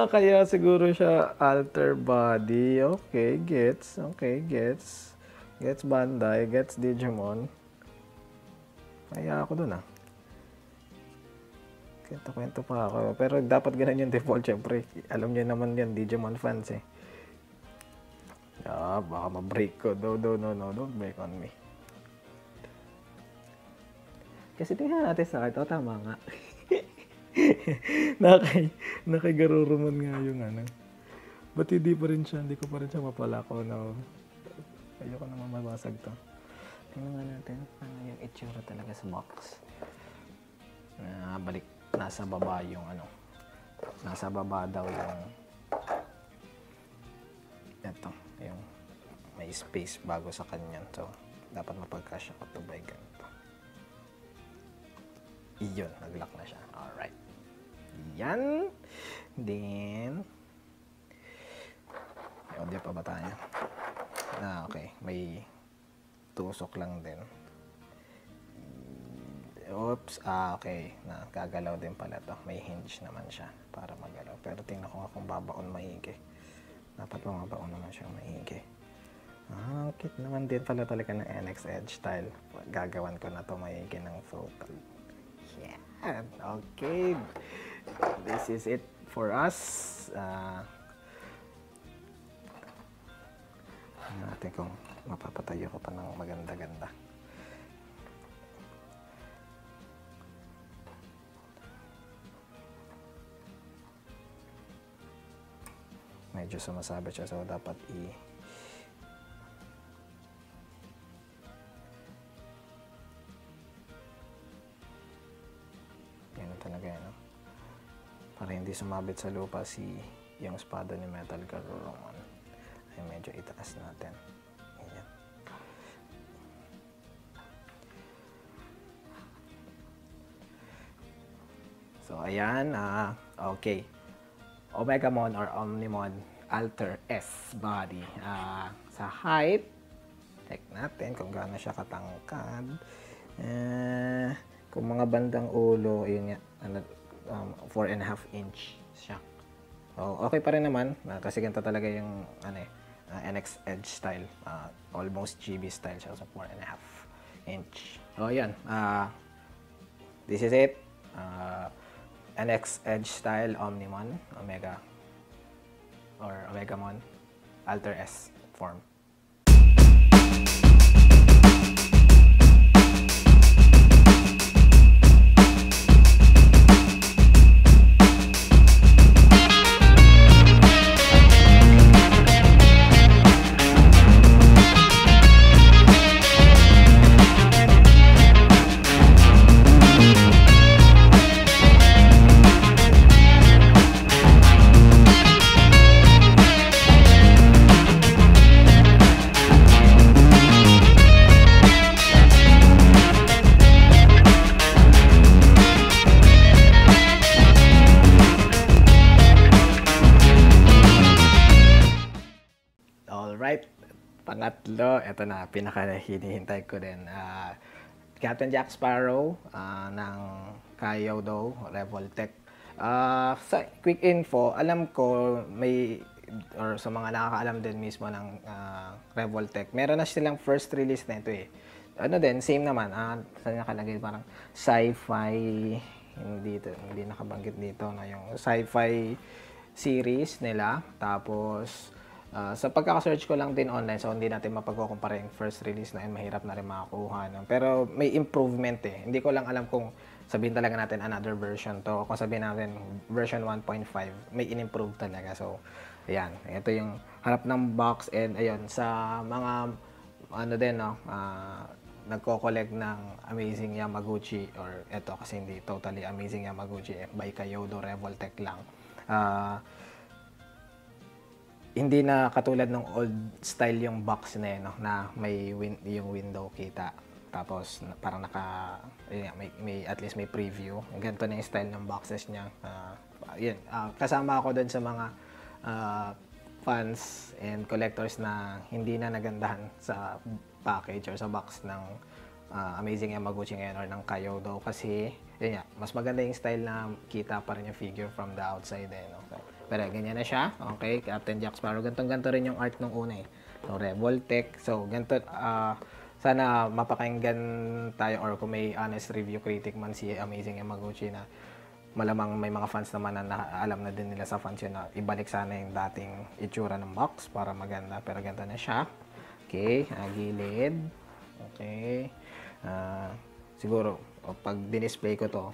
[SPEAKER 1] kaya siguro siya alter body. Okay, gets. Gets Bandai, gets Digimon. Kaya ako dun Kwento pa ako. Pero dapat ganun yung default, syempre. Alam niyo naman yan, Digimon fans baka ma-break ko. No, don't break on me. Kasi tingnan natin sa akin. Tama nga. Nakay Garurumon nga yung Ba't hindi ko pa rin siya mapalako na ayoko naman mabasag to. Tingnan nga natin ano yung itsura talaga sa box. Balik. Nasa baba yung nasa baba daw yung yung may space bago sa kanya. So, dapat mapagkasya ko to by ganito. Iyon, nag-lock na siya. Alright. Yan. Then, may audio pa ba tayo? Okay. May tusok lang din. Oops, okay. Gagalaw din pala to. May hinge naman siya para magalaw. Pero tingnan ko nga kung babaon maigi. Dapat mabaon naman siya maigi. Cute naman din pala talaga ng NX Edge style. Gagawan ko na to maigi ng focal. Yeah. Okay. This is it for us. Natin kung mapapatayo ko pa ng maganda-ganda. Medyo sumasabit siya, so dapat ganun talaga para hindi sumabit sa lupa yung espada ni Metal Garurumon. Ay medyo itaas natin. Ayan. So ayan, okay. Omegamon or Omnimon Alter S body. Sa height, check natin kung gaano siya katangkad. Kung mga bandang ulo, yun nga, 4.5 inch siya. So, okay pa rin naman, kasi ganito talaga yung NX Edge style. Almost GB style siya, so 4.5 inch. So, yan. This is it. NX Edge style Omnimon Omega or Omegamon Alter S form. Pangatlo, ito na, pinaka-hinihintay ko din. Captain Jack Sparrow ng Kaiyodo Revoltech. Sa quick info, alam ko or sa mga nakakaalam din mismo ng Revoltech, meron na silang first release na ito same naman. Saan nakalagay? Parang sci-fi, hindi nakabanggit dito na yung sci-fi series nila. Tapos, sa pagkaka-search ko lang din online, so hindi natin mapagkukumpara yung first release na yun, mahirap na rin makakuha. Pero may improvement Hindi ko lang alam kung sabihin talaga natin another version to. Kung sabihin natin version 1.5, may in-improve talaga. So, Ayan, ito yung harap ng box and ayun, sa mga ano din, no, nagko-collect ng Amazing Yamaguchi or eto kasi hindi totally Amazing Yamaguchi by Kyodo Revoltech lang. Hindi na katulad ng old style yung box na yun, no, na may yung window kita. Tapos parang may at least may preview. Ganito na yung style ng boxes niya. Yun, kasama ako doon sa mga fans and collectors na hindi na nagandahan sa package or sa box ng Amazing Yamaguchi ngayon or ng Kyodo kasi yun nga, mas maganda yung style na kita pa rin yung figure from the outside no? Pero ganyan na siya. Okay, Captain Jack Sparrow. Ganto rin yung art nung una eh. So, Revoltech. So, ganito, sana mapakinggan tayo or kung may honest review critic man si Amazing Yamaguchi na malamang may mga fans naman na alam na din nila sa fans yun na ibalik sana yung dating itsura ng box para maganda. Pero ganito na siya. Okay, gilid. Okay. Siguro, pag dinisplay ko to,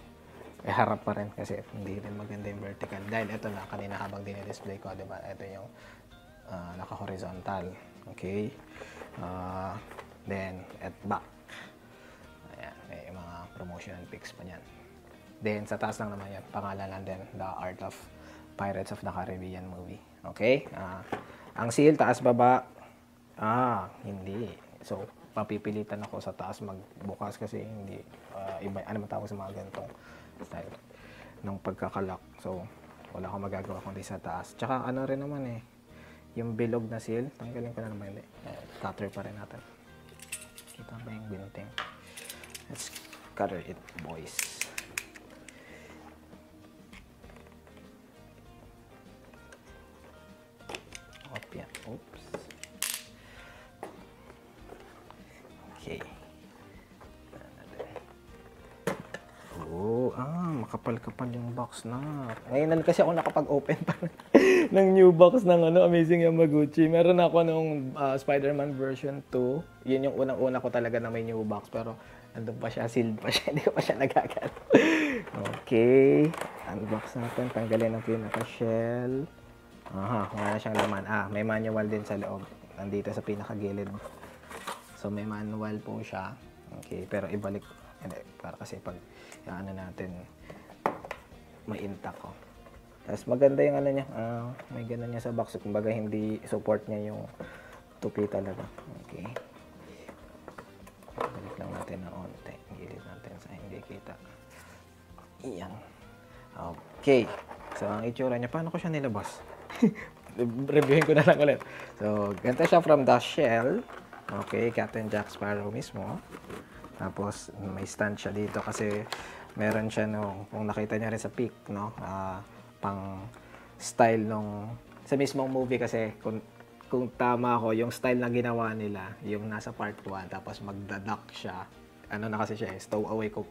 [SPEAKER 1] harap pa rin kasi hindi rin maganda yung vertical. Dahil ito na, kanina habang dinidisplay ko, diba? Ito yung naka-horizontal. Okay. Then, at back. Ayan, may mga promotional pics pa niyan. Then, sa taas lang naman yan, pangalan lang din, The Art of Pirates of the Caribbean movie. Okay? Ang seal, taas, baba. Hindi. So, papipilitan ako sa taas magbukas kasi hindi, iba, ano matawag sa mga ganitong style ng pagkakalak. So, wala akong magagawa kundi sa taas. Tsaka, ano rin naman eh, yung bilog na seal, tanggalin ko na naman hindi. Cutter pa rin natin. Kita ba yung binting? Let's cutter it, boys. Yan. Oops. Okay. Makapal-kapal yung box na. Ngayon kasi ako nakapag-open pa ng new box ng Amazing Yamaguchi. Meron ako nung Spider-Man version 2. Yun yung unang-una ko talaga na may new box. Pero andun pa siya, sealed pa siya. Hindi ko pa siya nagagat. Okay. Unbox natin. Tanggalin ang pinaka-shell. Wala na siyang laman. May manual din sa loob. Nandito sa pinakagilid. So, may manual po siya. Okay, pero ibalik. Hindi, para kasi pag natin, may intact ko. Tapos maganda yung niya. May ganun niya sa box. Kumbaga, hindi support niya yung tupi talaga. Okay. Balik lang natin na onte. Gilid natin sa hindi kita. Iyan. Okay. So, ang itsura niya, paano ko siya nilabas? Reviewin ko na lang ulit. So, ganito siya from the shell. Okay, Captain Jack Sparrow mismo. Tapos, may stand siya dito kasi meron siya kung nakita niya rin sa pic, no? Pang style sa mismong movie kasi kung tama ako, yung style na ginawa nila, yung nasa part 1, tapos magdadak siya. Ano na kasi siya stowaway ko,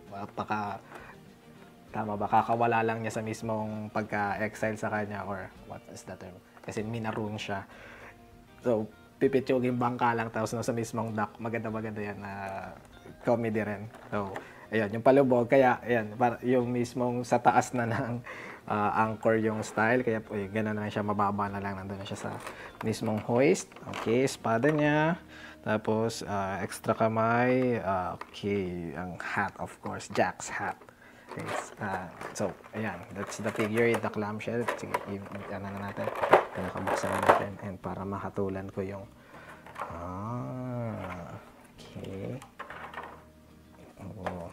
[SPEAKER 1] tama ba? Kakawala lang niya sa mismong pagka-exile sa kanya or what is that term? Kasi minaroon siya. So, pipitsugin bangka lang tapos sa mismong dock. Maganda-maganda yan na comedy rin. So, ayun, yung palubog. Kaya, ayan, yung mismong sa taas na ng anchor yung style. Kaya, gano'n na siya, mababa na lang. Nandun na siya sa mismong hoist. Okay, espada niya. Tapos, extra kamay. Okay, ang hat, of course. Jack's hat. Okay, so, ayan. That's the figure, the clamshell. Sige, ano na natin. Nakabuksan na natin. And para makatulan ko yung okay.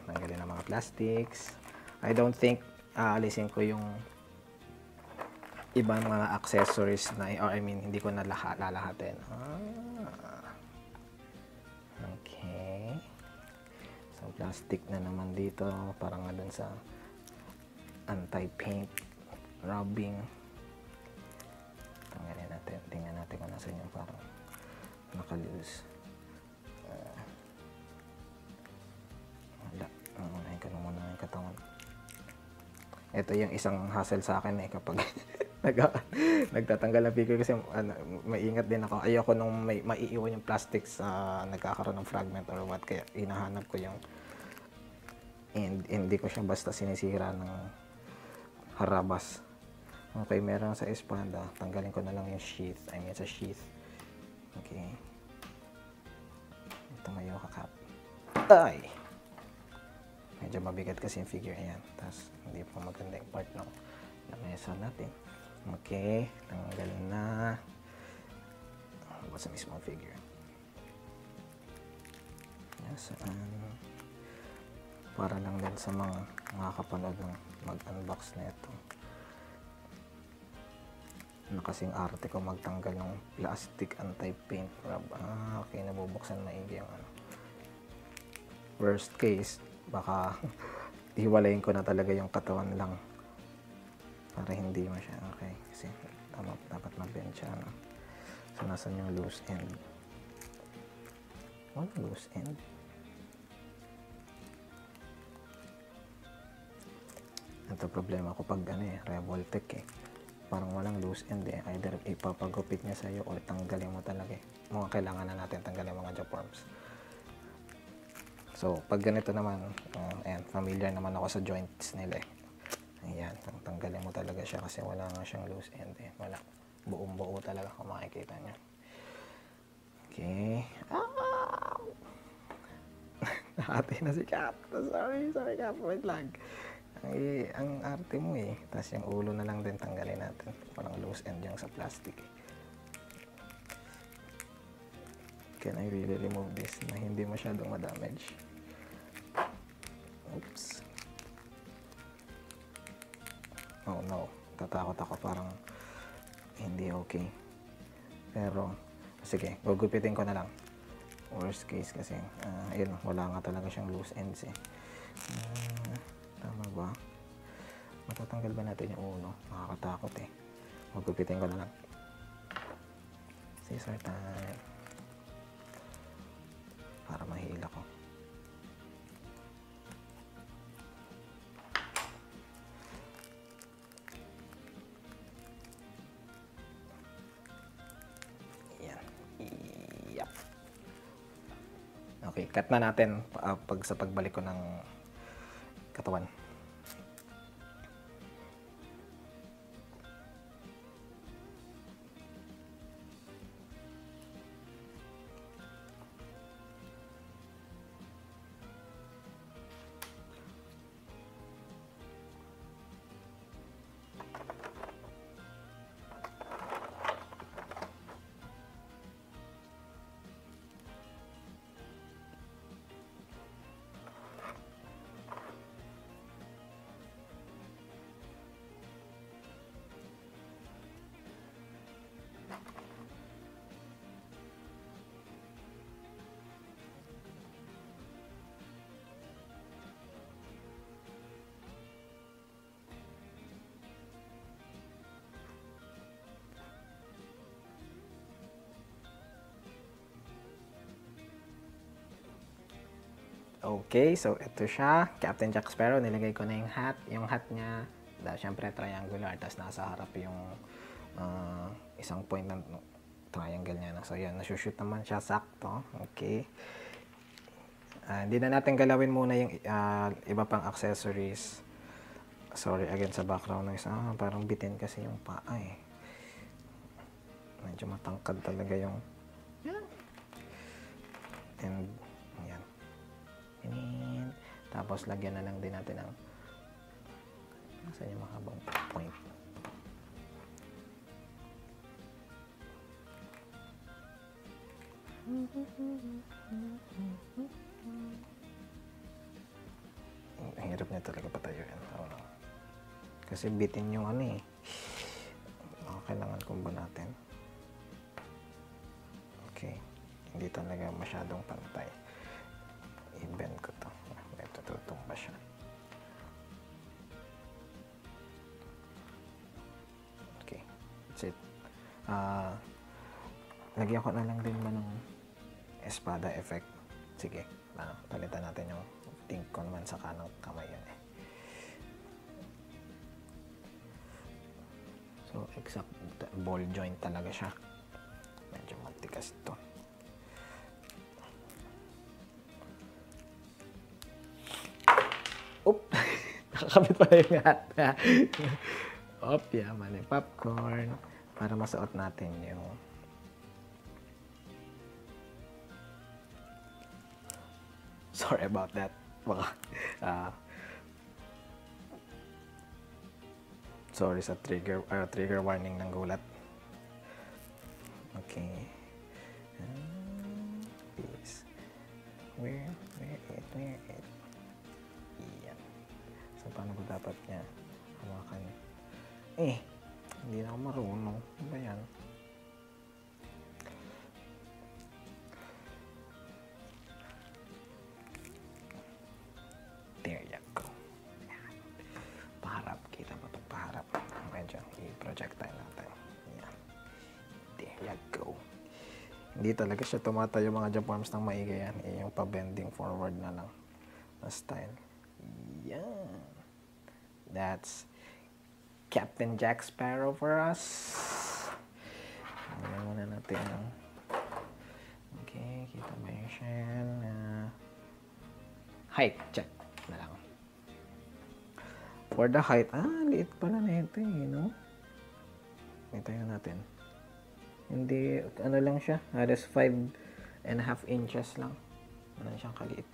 [SPEAKER 1] Tanggalin ang mga plastics. I don't think alisin ko yung ibang mga accessories na, or I mean, hindi ko na lalahatin. Okay. So, plastic na naman dito. Parang nga dun sa anti-paint rubbing. Tanggalin natin. Tingnan natin kung nasan yung parang nakaluse. Wala. Unahin ko na muna yung katawan. Ito yung isang hassle sa akin kapag nagtatanggal ng figure kasi maingat din ako. Ayoko nung maiiwan yung plastic sa nagkakaroon ng fragment or what. Kaya hinahanap ko yung hindi ko siya basta sinisira ng harabas. Okay, meron sa espada. Tanggalin ko na lang yung sheath. I mean, sa sheath. Okay. Tumayo ka, Cap. Ay! Medyo mabigat kasi yung figure. Ayan. Tapos, hindi pa maganda yung part ng lamesa natin. Okay. Tanggal na. Ano ba sa mismong figure? Ayan, saan? Para lang din sa mga makakapanood ng mag-unbox na ito. Ano kasing arte ko magtanggal ng plastic anti-paint rub. Okay, nabubuksan maigi yung ano. Worst case, baka hiwalayin ko na talaga yung katawan lang para hindi siya. Okay, kasi dapat mabend siya. No? So, nasan yung loose end? Wala loose end. Ito problema ko pag Revoltech parang walang loose end either ipapagupit niya sa'yo o tanggalin mo talaga mga kailangan na natin tanggalin mga Joforms. So pag ganito naman ayan, familiar naman ako sa joints nila ayan, tanggalin mo talaga siya kasi wala nga siyang loose end wala, buong buo talaga kung makikita niyo. Okay. Nahati na si Cap. Sorry Cap, wait lang. Ang arte mo Tapos yung ulo na lang din tanggalin natin. Walang loose end yung sa plastic Can I really remove this na hindi masyadong ma-damage? Oops. Oh no. Tatakot ako parang hindi okay. Pero, sige. Gugupitin ko na lang. Worst case kasi, ayun, wala nga talaga siyang loose ends tama ba? Matatanggal ba natin yung ulo? Nakakatakot Magupitin ko na lang. Scissor time. Para mahila ko. Yan. Yep. Okay, cut na natin sa pagbalik ko ng katawan. Okay, so ito siya, Captain Jack Sparrow. Nilagay ko na yung hat. Yung hat niya, syempre triangular, tapos nasa harap yung isang point ng triangle niya. So yan, nasushoot naman siya sakto. Okay. Hindi na natin galawin muna yung iba pang accessories. Sorry again sa background noise. Parang bitin kasi yung paa Medyo matangkad talaga yung and yan. Tapos lagyan na lang din natin ng nasaan yung mahabang point. Ang hirap niya talaga patayuin. Kasi bitin yung kailangan kumba natin. Okay. Hindi talaga masyadong pantay. I-bend ko to. Ito tutumba siya. Okay. That's it. Lagyan ko na lang din ba ng espada effect. Sige. Palitan natin yung think ko naman sa kanang kamay yun So, exact ball joint talaga siya. Medyo matikas ito. Oop! Nakakabit pala yung hat. Opya, mali popcorn. Para masuot natin yung sorry about that. Baka, sorry sa trigger warning ng gulat. Okay. Peace. Where it? Yan. So, paano ko dapat niya hawakan? Hindi na ako marunong. Ano ba yan? There you go. Yan. Paharap. Kita ba ito? Paharap. Medyo i-projectile natin. Yan. There you go. Hindi talaga siya tumatayo mga Japanese ng maigi yan. Yung pa-bending forward na lang na style. Yan. That's Captain Jack Sparrow for us. Ayan muna natin. Okay, kita ba yung shell? Height, check na lang. For the height, liit pala na ito no? Ito yun natin. Hindi, ano lang siya, halos 5.5 inches lang. Ano siyang kaliit.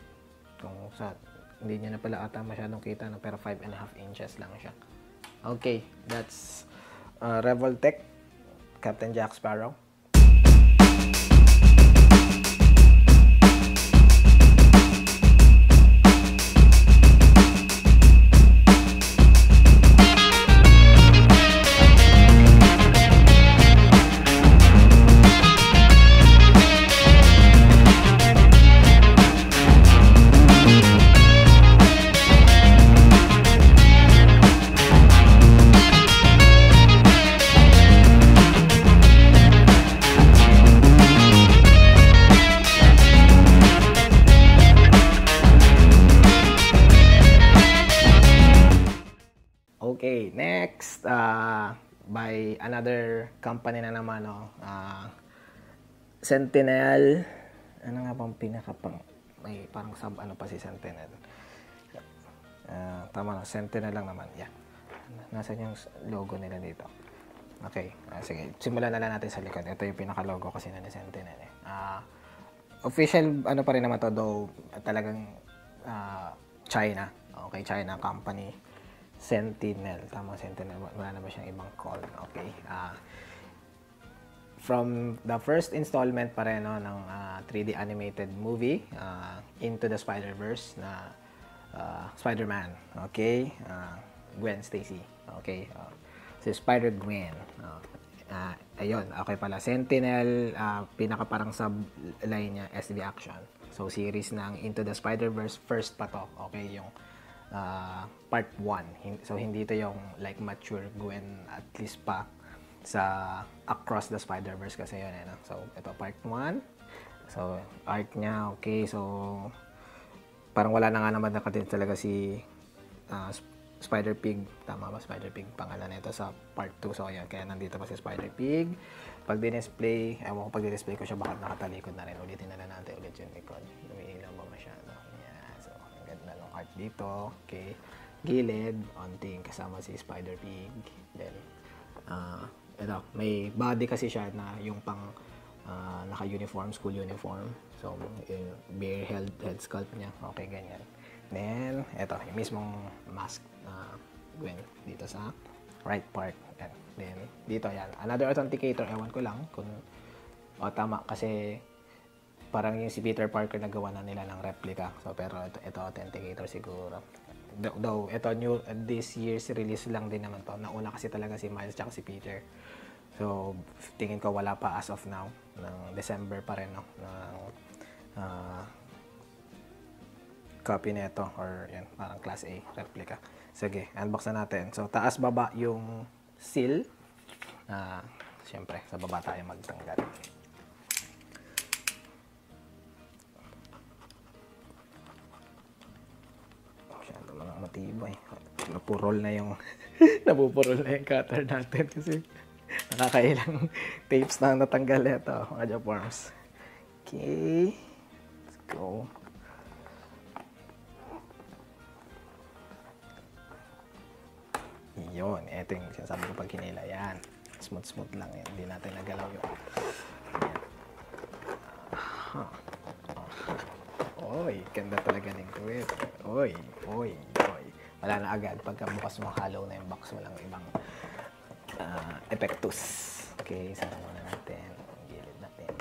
[SPEAKER 1] Kung sa, hindi niya na pala ata masyadong kita, no? Pero 5.5 inches lang siya. Okay, that's Revoltech, Captain Jack Sparrow. Okay, next, by another company na naman, Sentinel. Ano nga bang may parang sub ano pa si Sentinel. Tama na, Sentinel lang naman. Yeah. Nasaan yung logo nila dito? Okay, sige. Simulan na lang natin sa likod. Ito yung pinaka-logo kasi na ni Sentinel. Official, ano pa rin naman to, though, talagang China. Okay, China company. Sentinel. Tama, Sentinel. Wala na ba siyang ibang call? Okay. From the first installment pa rin ng 3D animated movie, Into the Spider-Verse na Spider-Man. Okay? Gwen Stacy. Okay? Si Spider-Gwen. Ayun. Okay pala. Sentinel, pinaka parang subline niya, SD Action. So, series ng Into the Spider-Verse, first pa to. Okay? Yung part 1. So, hindi ito yung like mature Gwen at least pa sa Across the Spider-Verse kasi yun. So, ito part 1. So, art niya, okay. So, parang wala na nga naman nakatid talaga si Spider-Pig. Tama ba? Spider-Pig pangalan nito sa part 2. So, ayan. Kaya nandito pa si Spider-Pig. Pag di-display, ewan ko pag di-display ko siya, baka nakatalikod na rin. Ulitin na lang natin ulit yung likod. Lumiilaw ba masyado? Art dito, okay. Gilid, onting kasama si Spider-Pig. Then, ito, may body kasi siya na yung pang naka-uniform, school uniform. So, bare head sculpt niya. Okay, ganyan. Then, ito, yung mismong mask na Gwen dito sa right part. And then, dito, yan. Another authenticator, ewan ko lang kung, tama, kasi parang yung si Peter Parker nagawa na nila ng replica. So, pero ito authenticator siguro. Though, ito this year's release lang din naman to. Nauna kasi talaga si Miles tsaka si Peter. So, tingin ko wala pa as of now. Ng December pa rin, no? Ng copy nito or yan, parang class A replica. Sige, unbox na natin. So, taas baba yung seal. Siyempre, sa baba tayo magtanggal. Matibay. Napurol na yung napupurol na yung cutter natin kasi nakakailang tapes na natanggal ito mga Japorms. Okay. Let's go. Yun, ito yung sinasabi ko pag hinila. Yan. Smooth lang yan. Hindi natin nagalaw yun. Oy, ganda talaga ng quit. Oy. Wala na agad. Pagka bukas mo, hollow na yung box. Walang ibang epektus. Okay, sana muna natin. Gilid natin.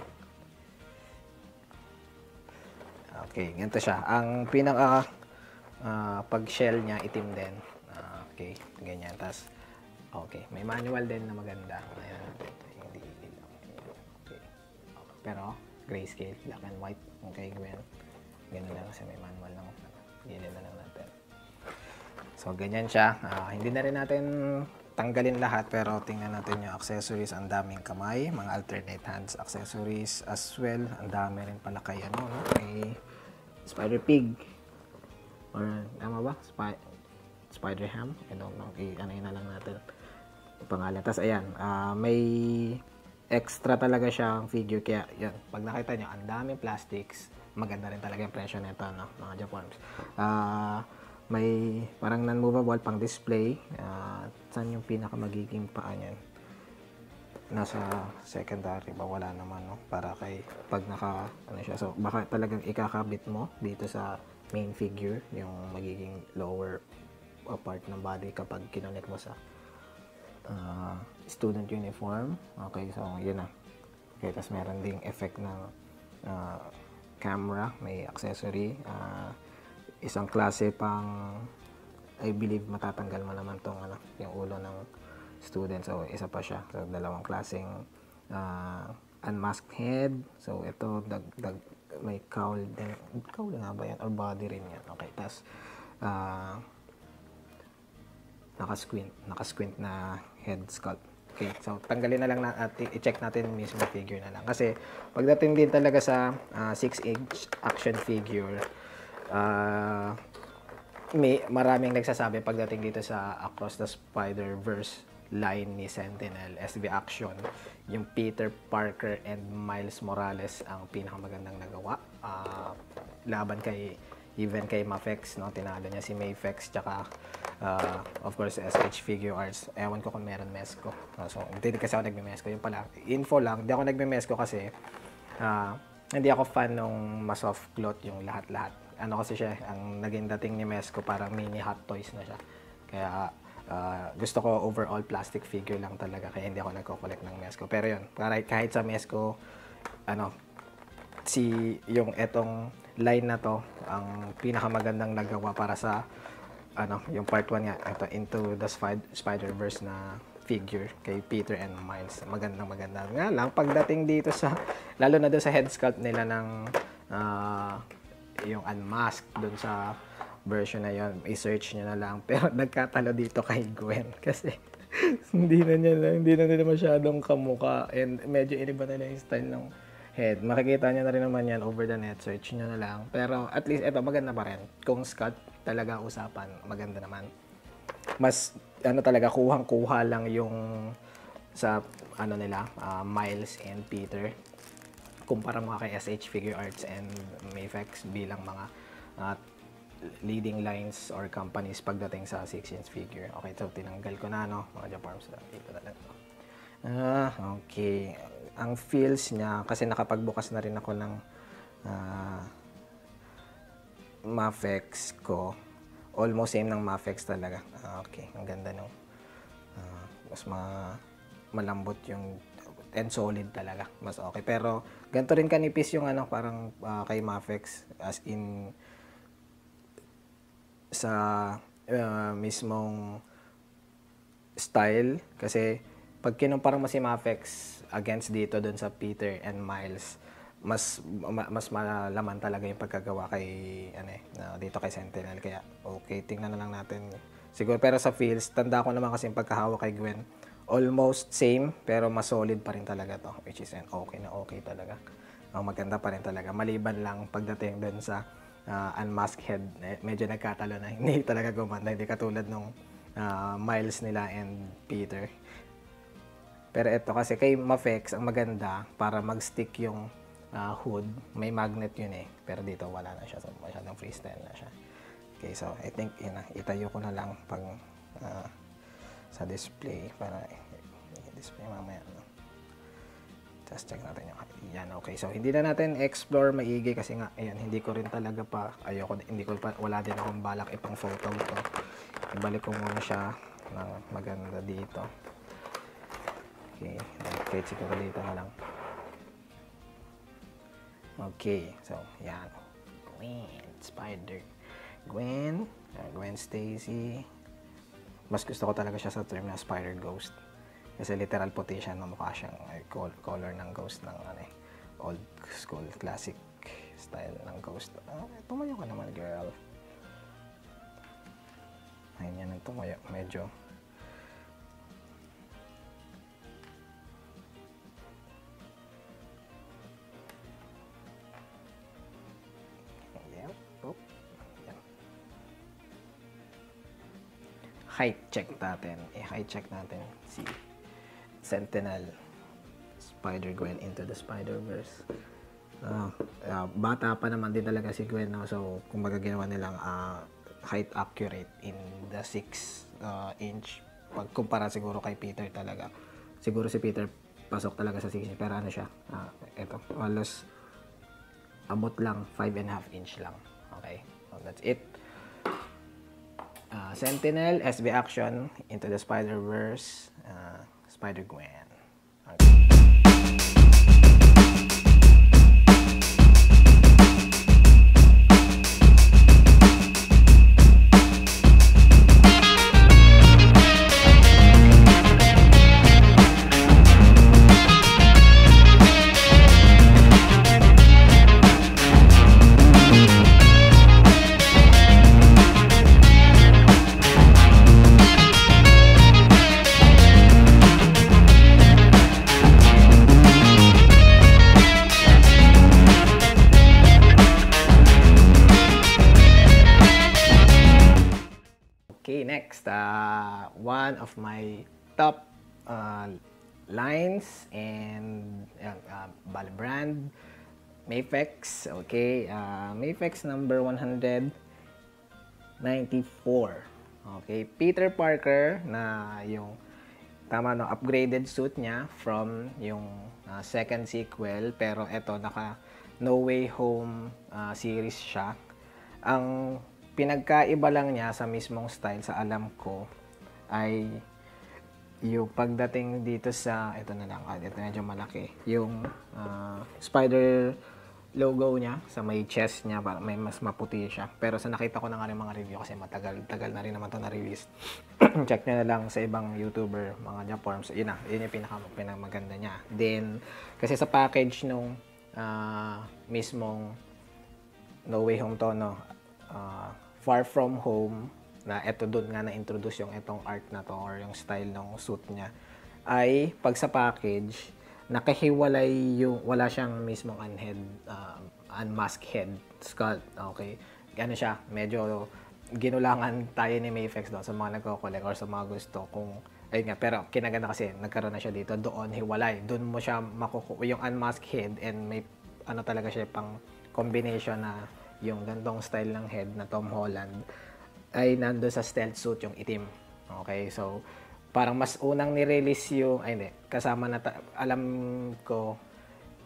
[SPEAKER 1] Okay, ganito siya. Ang pinaka pag shell niya, itim din. Okay, ganyan. Tapos, okay, may manual din na maganda. Ayan, hindi ilaw. Okay. Pero, grayscale, black and white. Okay, ganun lang kasi may manual lang. Gilid na lang natin. So, ganyan siya. Hindi na rin natin tanggalin lahat, pero tingnan natin yung accessories. Ang daming kamay, mga alternate hands accessories as well. Ang dami rin pala kay no? Kay Spider Pig. Or, tama ba? Spider Ham. I don't know. Ano yun na lang natin yung pangalan. Tapos, ayan. May extra talaga siyang figure. Kaya, yan. Pag nakita nyo, ang daming plastics. Maganda rin talaga yung presyo nito, no? Mga Japons. May parang non-movable pang display. Saan yung pinaka magiging paa niyan? Nasa secondary ba? Wala naman, no? Para kay pag naka, ano siya. So, baka talagang ikakabit mo dito sa main figure, yung magiging lower part ng body kapag kinonect mo sa student uniform. Okay, so, yun na. Okay, tapos meron ding effect ng camera, may accessory. Isang klase pang, I believe matatanggal mo naman tong yung ulo ng student. So isa pa siya. So dalawang klaseng unmasked head. So ito may cowl din. Cowl nga ba yan? Or body rin yan. Okay. Tapos naka-squint na head sculpt. Okay, so tanggalin na lang i-check natin mismo figure na lang. Kasi pagdating din talaga sa 6-inch action figure, may maraming nagsasabi pagdating dito sa Across the Spider-Verse line ni Sentinel, SB Action, yung Peter Parker and Miles Morales ang pinakamagandang nagawa. Laban even kay Mafex, no? Tinalo niya si Mayfex, tsaka of course SH Figure Arts. Ewan ko kung meron Mesco. So hindi kasi ako nagme-Mesco. Yung pala, info lang, hindi ako nagme-Mesco kasi hindi ako fan nung ma-soft cloth yung lahat-lahat. Ano kasi siya, ang naging dating ni Mesco parang mini Hot Toys na siya. Kaya gusto ko overall plastic figure lang talaga, kaya hindi ako nagko-collect ng Mesco. Pero yun, kahit sa Mesco, yung etong line na to, ang pinakamagandang nagawa para sa yung part 1 nga, ito Into the Spider-Verse na figure kay Peter and Miles. Maganda nga lang pagdating dito sa, lalo na doon sa head sculpt nila ng yung unmasked doon sa version na yon, i-search nyo na lang. Pero nagkatalo dito kay Gwen kasi hindi na nila masyadong kamuka, and medyo iniba na yung style ng head. Makikita nyo na rin naman yan over the net, search nyo na lang. Pero at least ito, maganda pa rin. Kung sculpt talaga usapan, maganda naman. Mas talaga, kuhang-kuha lang yung sa nila, Miles and Peter. Kumpara mo kay SH Figure Arts and Mayfex bilang mga leading lines or companies pagdating sa 6-inch figure. Okay, so tinanggal ko na, no? Mga Japarms, dito na lang. Okay. Ang feels niya, kasi nakapagbukas na rin ako ng Mafex ko. Almost same ng Mafex talaga. Okay, ang ganda no. Mas malambot yung and solid talaga. Mas okay. Pero ganito rin kanipis yung parang kay Mafex, as in sa mismong style. Kasi pag kinumpara mo si Mafex against dito dun sa Peter and Miles, mas malaman talaga yung pagkagawa kay dito kay Sentinel. Kaya okay, tingnan na lang natin siguro. Pero sa feels, tanda ko naman kasi yung pagkahawak kay Gwen, almost same, pero mas solid pa rin talaga to, which is okay talaga. Maganda pa rin talaga, maliban lang pagdating dun sa unmasked head, medyo nagkatalo na, hindi talaga gumanda, hindi katulad nung Miles nila and Peter. Pero ito kasi kay Mafex, ang maganda, para mag-stick yung hood, may magnet yun eh. Pero dito wala na siya, so masyadong freestyle na siya. Okay, so I think itayo ko na lang pag sa display para i-display mamaya. Just check natin yung height. Yan, okay. So, hindi na natin explore maigi kasi nga, ayan, hindi ko rin talaga pa, wala din akong balak ipang photo ko. Ibalik ko muna siya ng maganda dito. Okay, kahit siguro dito na lang. Okay, so, yan. Gwen Stacy. Mas gusto ko talaga siya sa term na Spider Ghost. Kasi literal puti siya, no? Mukha siyang color ng ghost ng old school classic style ng ghost. Tumayo ka naman, girl. Ayun yan ang tumayo. Medyo. Height check natin. I-height check natin si Sentinel Spider-Gwen Into the Spider-Verse. Bata pa naman din talaga si Gwen, no? So, kumbaga ginawa nilang height accurate in the 6 inch. Pagkumpara siguro kay Peter talaga. Siguro si Peter pasok talaga sa 6 inch. Pero ano siya? Ito. Halos abot lang. 5.5 inch lang. Okay. So, that's it. Sentinel, SB Action, Into the Spider-Verse, Spider-Gwen. Okay. Okay, next, one of my top lines and brand, Mafex. Okay, Mafex number 194. Okay, Peter Parker na yung tama no, upgraded suit niya from yung second sequel, pero eto naka No Way Home series siya. Ang pinagkaiba lang niya sa mismong style sa alam ko ay yung pagdating dito sa ito na lang, ito medyo malaki yung spider logo niya sa may chest niya, may mas maputi siya, pero sa nakita ko na nga rin mga review kasi tagal na rin naman to na release. Check nyo na lang sa ibang YouTuber, mga Japorms, yun yung pinamaganda niya. Then kasi sa package nung mismong No Way Home to, no, Far From Home, na eto doon nga na-introduce yung itong art na to or yung style ng suit niya, ay pag sa package nakahiwalay yung, wala siyang mismong unmasked head sculpt. Okay, ano siya, medyo ginulangan tayo ni Mafex doon sa mga nagko-collect or sa mga gusto kung ayun nga, pero kinaganda kasi nagkaroon na siya dito, doon hiwalay, doon mo siya makukuha yung unmasked head and may ano talaga siya pang combination na yung gantong style ng head na Tom Holland ay nando sa stealth suit yung itim. Okay, so parang mas unang ni-release yung, ay hindi, kasama na, alam ko,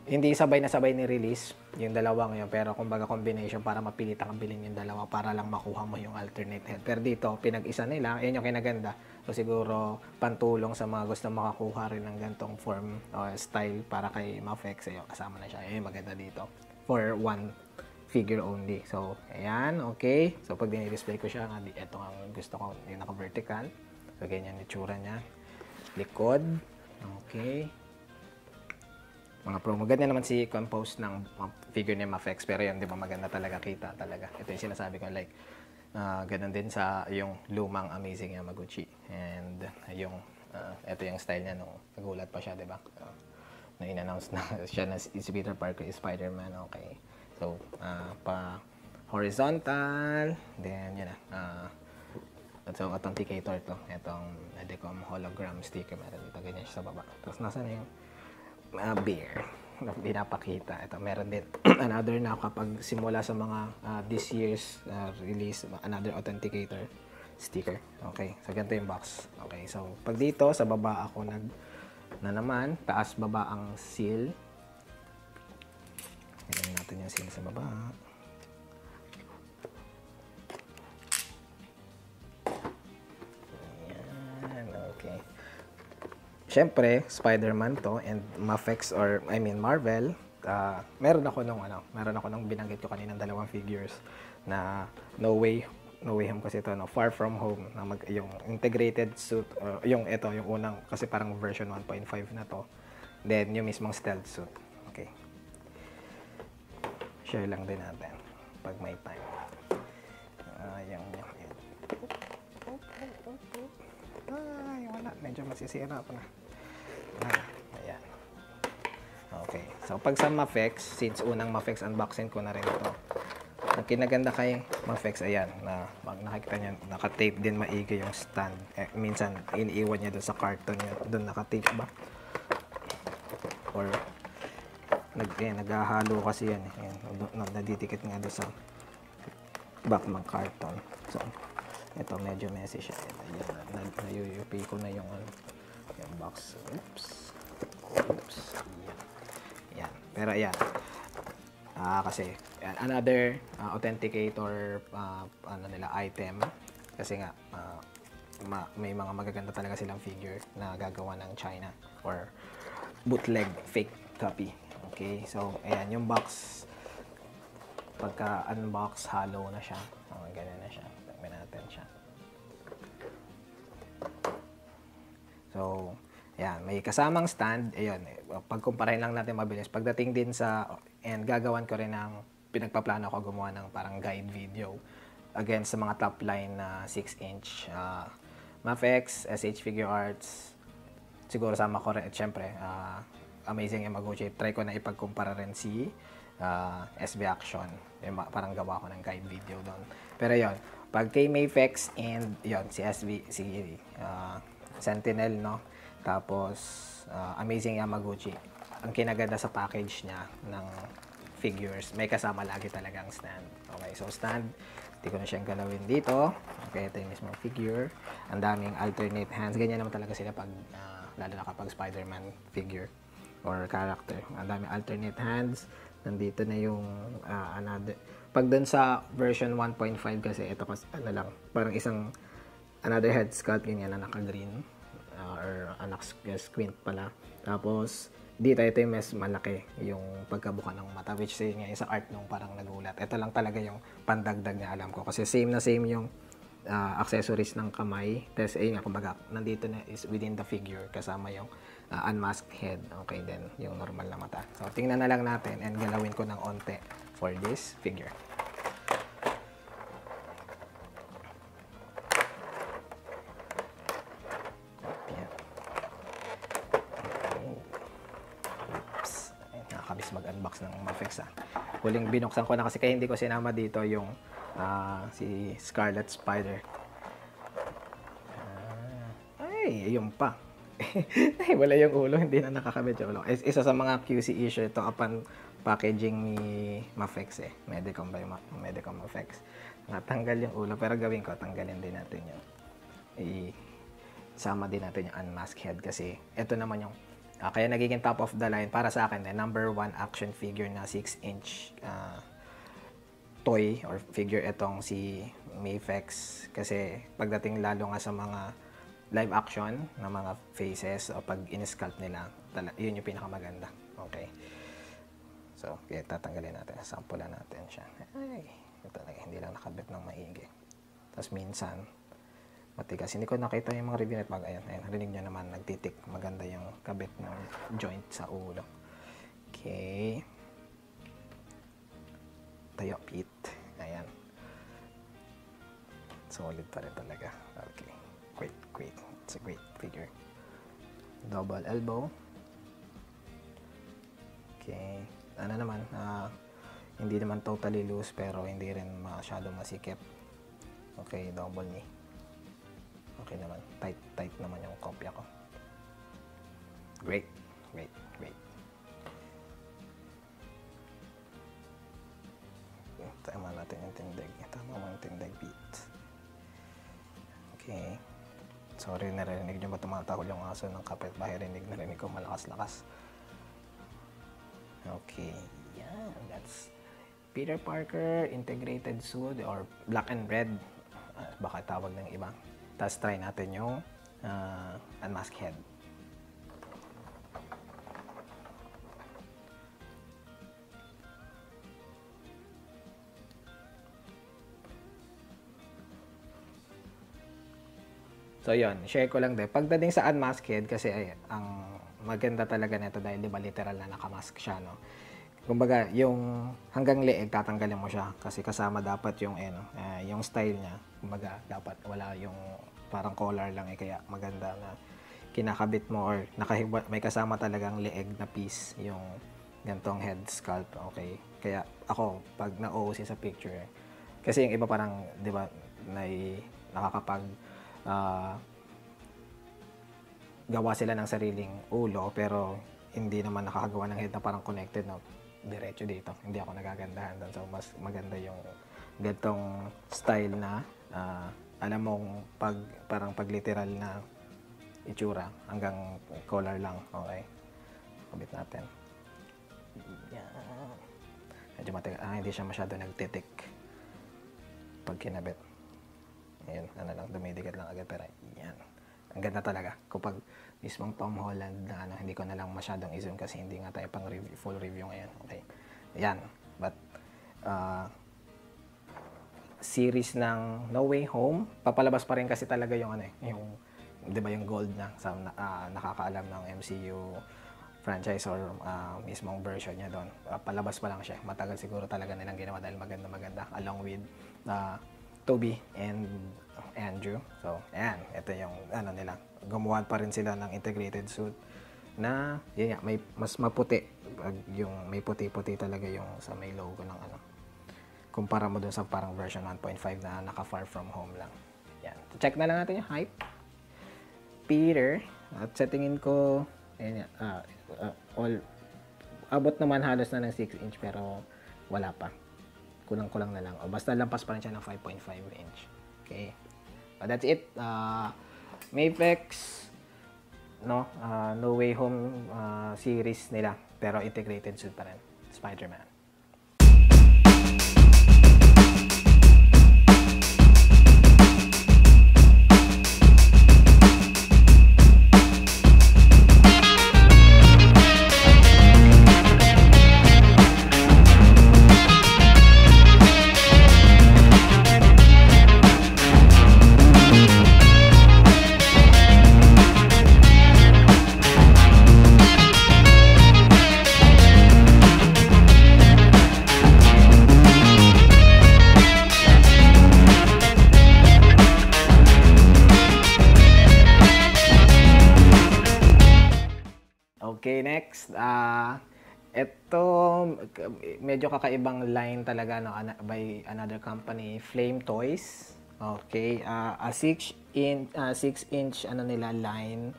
[SPEAKER 1] hindi sabay na sabay ni-release yung dalawang yun, pero kumbaga combination para mapilitan kang bilhin yung dalawa para lang makuha mo yung alternate head. Pero dito, pinag-isa nila, yun yung kinaganda. So siguro, pantulong sa mga gusto makakuha rin ng gantong form o style para kay Mafex, yun, kasama na siya. Yun yung maganda dito. For one figure only. So, ayan, okay. So, pag dinidisplay ko siya, ito ang gusto ko, yung naka-vertical. So, ganyan yung itsura niya. Likod. Okay. Mga promo. Ganyan naman si compose ng figure ni Mafex. Pero yun, di ba, maganda talaga, kita talaga. Ito yung sinasabi ko, like, ganun din sa yung lumang Amazing Yamaguchi. And yung, ito yung style niya nung nagulat pa siya, di ba? Na in-announce na siya na si Peter Parker is Spider-Man. Okay. So, pa horizontal, then yun na. So, authenticator to. Itong Medicom hologram sticker. Meron dito, ganyan siya sa baba. Tapos, nasa na yung bear na pinapakita. Ito, meron din another na kapag simula sa mga this year's release, another authenticator. sticker. Okay, so ganito yung box. Okay, so pag dito sa baba ako na naman, taas baba ang seal. Ilagay natin yung seal sa baba. Ayan, okay. Siyempre, Spider-Man to and Mafex or I mean Marvel. Meron ako nung binanggit ko kanina dalawang figures na No Way Home kasi ito, no, Far From Home na yung integrated suit, yung unang kasi parang version 1.5 na to. Then yung mismong stealth suit. Okay. Share lang din natin pag may time. Yan. Ay, wala. Medyo masisira pa na. Ayan. Okay. So, pag sa Mafex, since unang Mafex unboxing ko na rin ito, ang kinaganda kay Mafex, ayan, na pag nakikita niya, naka-tape din maigi yung stand. Minsan, iniiwan niya doon sa carton niya. Doon naka-tape ba? Or, naghahalo kasi yan. Nadidikit nga doon sa back ng carton. So, ito medyo messy siya. Ayan, nayuyupi ko na yung box. Oops. Yan. Pero ayan. Kasi another authenticator item. Kasi nga may mga magaganda talaga silang figure na gagawa ng China or bootleg fake copy. Okay, so ayan yung box. Pagka unbox, hollow na siya. Ganyan na siya. Tignan natin siya. So, ayan, may kasamang stand. Ayun, pagkumparahin lang natin mabilis. Pagdating din and gagawan ko rin pinagpaplano ko gumawa ng parang guide video against sa mga top line na 6-inch. Mafex, SH Figure Arts, siguro sama ko rin, at syempre, Amazing Yamaguchi. Try ko na ipagkumpara rin si SB Action. Parang gawa ko ng guide video doon. Pero yon, pag kay Mafex and yon, si Sentinel, no? Tapos, Amazing Yamaguchi. Ang kinaganda sa package niya ng figures, may kasama lagi talagang stand. Okay, so stand, hindi ko na siyang galawin dito. Okay, ito yung mismong figure. Ang daming alternate hands. Ganyan naman talaga sila pag, lalo na kapag Spider-Man figure or character. Ang daming alternate hands. Nandito na yung another. Pag dun sa version 1.5 kasi, ito kasi, parang another head sculpt, ganyan na naka-green. Or squint pala. Tapos, dito, ito yung mas malaki yung pagkabuka ng mata, which say nga sa art nung parang nagulat. Ito lang talaga yung pandagdag na alam ko. Kasi same yung accessories ng kamay. Tapos, ayun nga, kumbaga, nandito na is within the figure, kasama yung unmasked head. Okay, then, yung normal na mata. So, tingnan na lang natin and galawin ko ng onte for this figure. Mag-unbox ng Mafex. Huling binuksan ko na kasi kaya hindi ko sinama dito yung si Scarlet Spider. Ay, yung pa. Ay, wala yung ulo, hindi na nakakabit yung ulo. Isa sa mga QC issue ito upon packaging ni Mafex Medicom by Medicom Mafex. Natanggal yung ulo, pero gawin ko, tanggalin din natin yung isama din natin yung unmasked head kasi ito naman yung kaya nagiging top of the line para sa akin, number 1 action figure na 6-inch toy or figure itong si Mafex. Kasi pagdating lalo nga sa mga live action na mga faces o pag in-sculpt nila, yun yung pinakamaganda. Okay. So, kaya tatanggalin natin. Sampulan natin siya. Ay, ito talaga, hindi lang nakabit ng maigi. Tapos minsan, matigas. Hindi ko nakita yung mga review net bag. Ayan, narinig nyo naman, nagtitik. Maganda yung kabit ng joint sa ulo. Okay. Tayo, Pete. Ayan. Solid pa rin talaga. Okay. Great. It's a great figure. Double elbow. Okay. Ano naman, hindi naman totally loose pero hindi rin masyado masikip. Okay, double knee. Okay naman. Tight naman yung kopya ko. Great. Tama natin yung tindig. Tama mo yung tindig beat. Okay. Sorry, narinig nyo ba tumatahol yung aso ng kapitbahay? Narinig ko malakas-lakas. Okay. Yan. That's Peter Parker integrated suit or black and red. Baka tawag ng iba. Tapos try natin yung unmask head. So yun, share ko lang din. Pagdating sa unmasked head, kasi ang maganda talaga nito dahil di ba literal na nakamask siya, no? Kumbaga, yung hanggang leeg tatanggalin mo siya kasi kasama dapat yung yung style niya. Kumbaga, dapat wala yung parang collar lang kaya maganda na kinakabit mo or may kasama talagang leeg na piece yung gantong head sculpt. Okay. Kaya ako pag na-OOC sa picture, kasi yung iba parang, di ba, nakakapag gawa sila ng sariling ulo pero hindi naman nakakagawa ng head na parang connected na diretso dito. Hindi ako nagagandahan doon. So mas maganda yung gantong style na alam mong parang pag literal na itsura hanggang collar lang. Okay. Kabit natin. Yan. Medyo hindi siya masyado nagtitik pag kinabit. Ayan, lang, dumidikit lang agad, pero yan. Ang ganda talaga. Kapag mismong Tom Holland na hindi ko na lang masyadong i-zoom kasi hindi nga tayo pang full review ngayon. Okay. Ayan. But, series ng No Way Home, papalabas pa rin kasi talaga yung yung, di ba yung gold na sa nakakaalam ng MCU franchise or mismong version niya doon. Palabas pa lang siya. Matagal siguro talaga nilang ginawa dahil maganda along with Toby and Andrew. So, ayan. Ito yung nila. Gumawa pa rin sila ng integrated suit na, yun nga, may mas maputi. Yung may puti-puti talaga yung sa may logo ng kumpara mo dun sa parang version 1.5 na naka-far from home lang. Yan. So, check na lang natin yung height. Peter. At sa tingin ko, ayan, abot naman halos na ng 6 inch pero wala pa. Kulang-kulang na lang. O basta lampas pa rin siya ng 5.5 inch. Okay. That's it. Maplex, no Way Home series nila. Pero integrated suit pa rin. Spider-Man. Okay, next. Ito, medyo kakaibang line talaga by another company, Flame Toys. Okay, a 6-inch nila line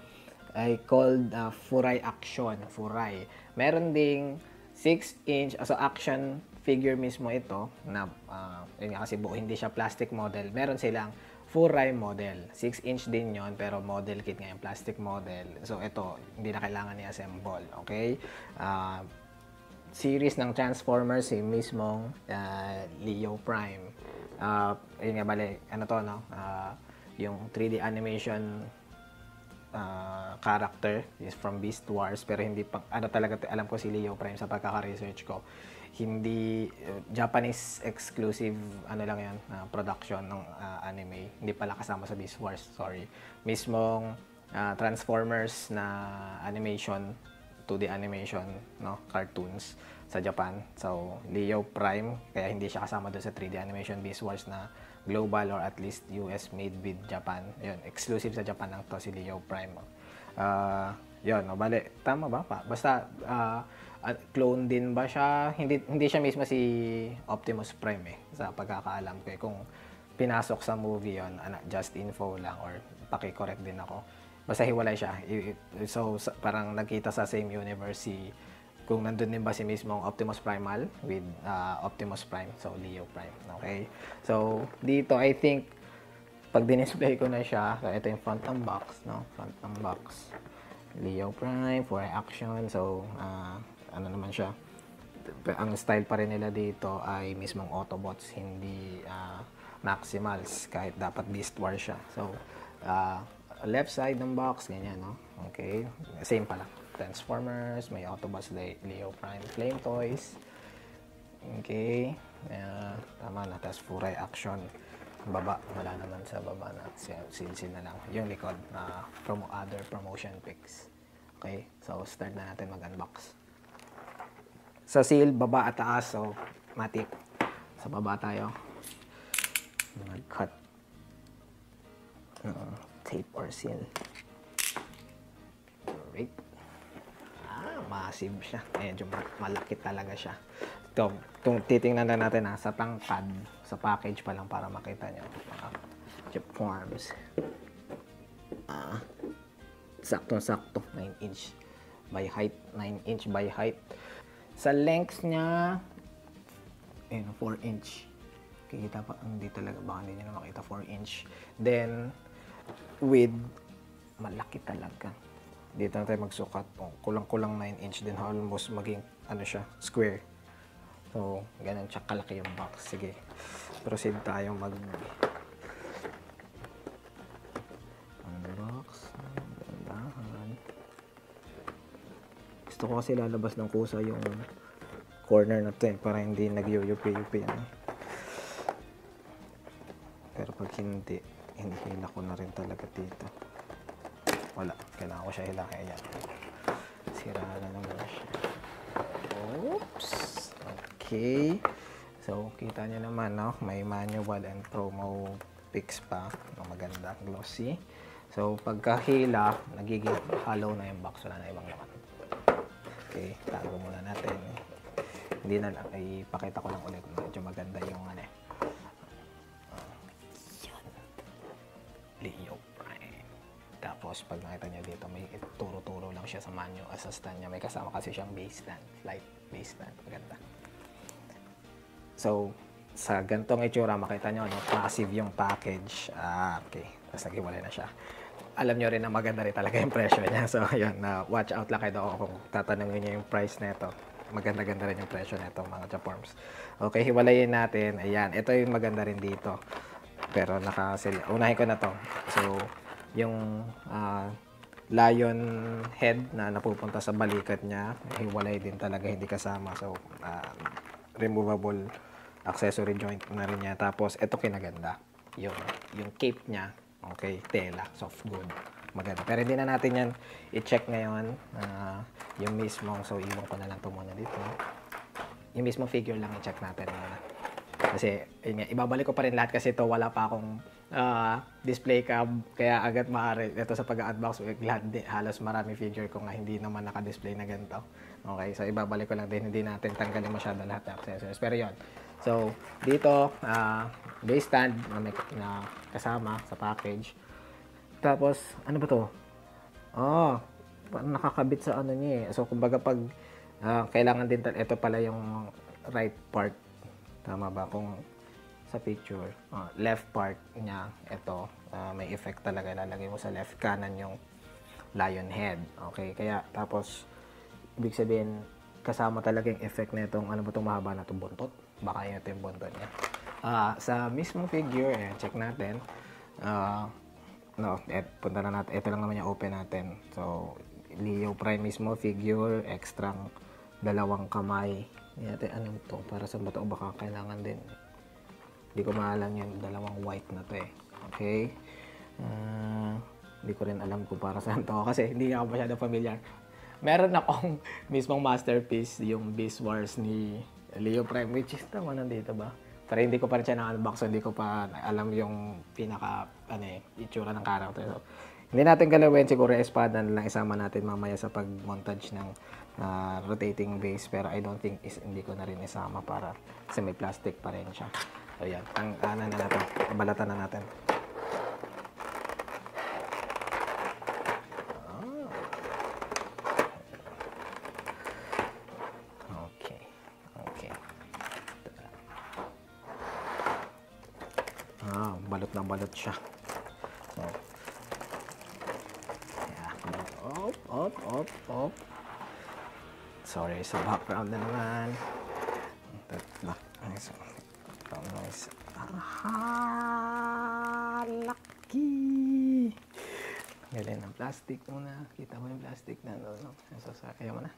[SPEAKER 1] ay called Furai Action. Furai. Meron ding 6-inch, so action figure mismo ito na yun nga kasi buo, hindi siya plastic model. Meron silang Furai model. 6-inch din yon pero model kit ngayon, plastic model. So ito, hindi na kailangan i-assemble. Okay? Series ng Transformers, si mismong Leo Prime. Yun nga, bale, yung 3D animation character is from Beast Wars, pero hindi pa, talaga, alam ko si Leo Prime sa pagkaka-research ko. Hindi Japanese exclusive lang yan, production ng anime. Hindi pala kasama sa Beast Wars, sorry. Mismong Transformers na animation, 2D animation, no, cartoons sa Japan. So, Leo Prime, kaya hindi siya kasama doon sa 3D animation Beast Wars na global or at least US made with Japan. Yun, exclusive sa Japan lang to si Leo Prime. Yun, no, bale, tama ba pa? Basta clone din ba siya? Hindi siya mismo si Optimus Prime sa pagkakaalam ko. Kung pinasok sa movie yon, just info lang or paki-correct din ako. Basta hiwalay siya. So parang nagkita sa same universe kung nandun din ba si mismong Optimus Primal with Optimus Prime, so Leo Prime. Okay? So dito I think Pag dinisplay ko na siya, so ito yung front ng box, no? Front ng box. Leo Prime, 4 action. So, ano naman siya. Ang style pa rin nila dito ay mismong Autobots, hindi Maximals, kahit dapat Beast War siya. So, left side ng box, ganyan, no? Okay, same pala. Transformers, may Autobots, Leo Prime, Flame Toys. Okay, tama na. Tapos Furai action. Baba, wala naman sa baba na. Seal na lang. Yung likod, from other promotion pics. Okay, so start na natin mag-unbox. Sa seal, baba at taas. So, matik. Sa baba tayo. Mag-cut. Tape or seal. Right. Massive siya. Medyo malaki talaga siya. Ito, titingnan na natin sa tangkad, sa package pa lang para makita nyo. Chip forms. Saktong-sakto. 9 inch by height. 9 inch by height. Sa length niya, 4 inch. Kikita pa, hindi talaga, baka hindi nyo na makita, 4 inch. Then, width, malaki talaga. Dito na tayo magsukat. Kulang-kulang 9 inch din, almost maging, square. So, ganun siya kalaki yung box. Sige, proceed tayo unbox. Gandahan. Gusto ko kasi lalabas ng kusa yung corner na to para hindi nagyuyupi-yupi yan. Pero pag hindi, hila ko na rin talaga dito. Wala, kailangan ko siya hilahin yan. Sira na naman siya. Oops! Okay. So, kita nyo naman, no? May manual and promo pics pa. Maganda, glossy. So, pagkahila, nagiging hollow na yung box. Wala na ibang laman. Okay, tago muna natin. Hindi na lang, ipakita ko lang ulit. Medyo maganda yung Leo Prime. Tapos, pag nakita nyo dito, may turo-turo lang siya sa manual. Sa stand niya, may kasama kasi siyang base stand. Light base stand. Maganda. So, sa gantong itsura, makita nyo, passive yung package. Okay. Tapos, naghiwalay na siya. Alam nyo rin na maganda rin talaga yung presyo niya. So, yun, watch out lang kayo kung tatanungin nyo yung price nito. Maganda-ganda rin yung presyo nito, mga Japorms. Okay, hiwalayin natin. Ayan, ito yung maganda rin dito. Pero unahin ko na to. So, yung lion head na napupunta sa balikat niya, hiwalay din talaga, hindi kasama. So, removable accessory joint na rin niya. Tapos, ito kinaganda. Yung cape niya, okay, tela, soft good. Maganda. Pero hindi na natin yan i-check ngayon. Yung mismong, so iwan ko na lang ito muna dito. Yung mismong figure lang i-check natin muna. Kasi, ibabalik ko pa rin lahat kasi ito wala pa akong display cam. Kaya agad maaari. Ito sa pag-unbox, halos marami figure ko nga hindi naman naka-display na ganito. Okay, so ibabalik ko lang din. Hindi natin tanggalin masyado lahat ng accessories. Pero yon. So, dito, base stand na kasama sa package. Tapos, ano ba to? Nakakabit sa niya eh. So, kumbaga pag kailangan din, ito pala yung right part. Tama ba? Kung sa picture, left part niya, ito, may effect talaga. Ilalagay mo sa left, kanan yung lion head. Okay, kaya tapos, ibig sabihin, kasama talaga yung effect na itong, ano ba itong mahaba na itong buntot? Baka yun ito yung buntot niya. Sa mismong figure, check natin. Punta na natin. Ito lang naman yung open natin. So, Leo Prime mismo figure, extra dalawang kamay. Ano ito? Para sa bato, baka kailangan din. Hindi ko maalam yung dalawang white na to eh. Okay? Hindi ko rin alam kung para saan to kasi hindi ako masyado familiar. Meron akong mismong masterpiece, yung Beast Wars ni Leo Prime, which is tama nandito ba? Pero hindi ko pa rin siya na-unbox, so hindi ko pa alam yung pinaka, itsura ng character. So, hindi natin galawin, siguro espada na lang isama natin mamaya sa pag-montage ng rotating base. Pero I don't think hindi ko na rin isama para kasi may plastic pa rin siya. So yan, balatan na natin. Balot na balot siya. Op. Sorry sa background na naman. Background noise. Laki! Galing ng plastic muna. Kita mo yung plastic na no? Ayaw mo na.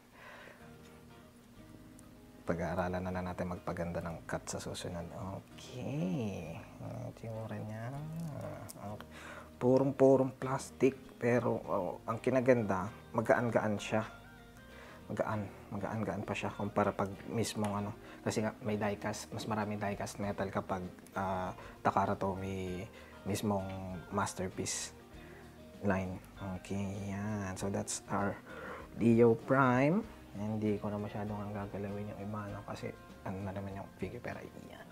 [SPEAKER 1] Pag-aaralan na lang natin magpaganda ng cut sa susunod. Okay. Tingura niya. Purong plastic. Pero ang kinaganda, magaan-gaan siya. Magaan-gaan pa siya kumpara pag mismong ano. Kasi nga may die-cast, mas maraming die-cast metal kapag Takara Tomy mismong masterpiece line. Okay, yan. So that's our Leo Prime. Hindi ko na masyadong ang gagalawin yung iba no? Kasi ano na naman yung figure, pero yan.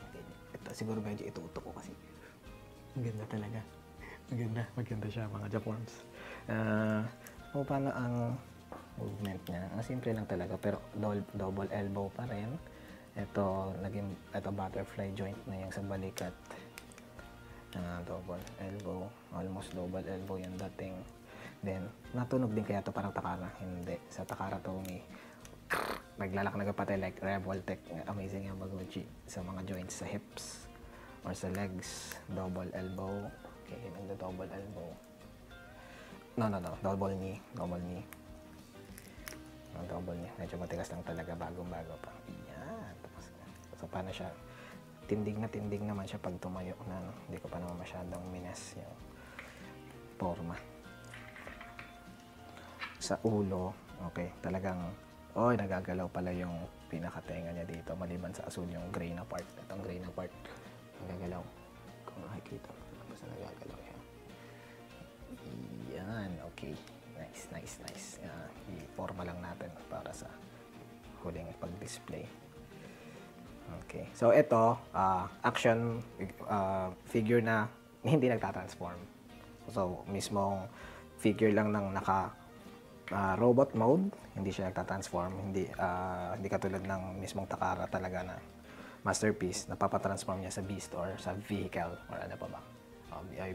[SPEAKER 1] Ito siguro medyo ituuto ko kasi maganda talaga. Maganda siya mga Japorms. Paano ang movement niya? Ang simple lang talaga pero double elbow pa rin. Ito butterfly joint na yung sa balikat. Double elbow, almost double elbow yung dating. Then natunog din kaya to parang Takara. Hindi, sa Takara Tomy naglalak na patay like Revoltech. Amazing yung Maguchi sa mga joints sa hips or sa legs. Double elbow. Okay, the double elbow. No, double knee. Double knee. Medyo matigas lang talaga, bagong-bago pa. Yan. So paano siya? Tindig naman siya pag tumayo na. No? Hindi ko pa naman masyadong minas yung forma. Sa ulo, okay, talagang nagagalaw pala yung pinakatenga niya dito. Maliban sa asul yung gray na part. Itong gray na part, nagagalaw. Kung makikita, basta nagagalaw yan. Yan, okay. Nice. I-forma lang natin para sa huling pag-display. Okay. So, ito, action figure na hindi nagtatransform. So, mismong figure lang ng robot mode, hindi siya nagtatransform, hindi katulad ng mismong Takara talaga na masterpiece, napapatransform niya sa beast or sa vehicle or ano pa ba.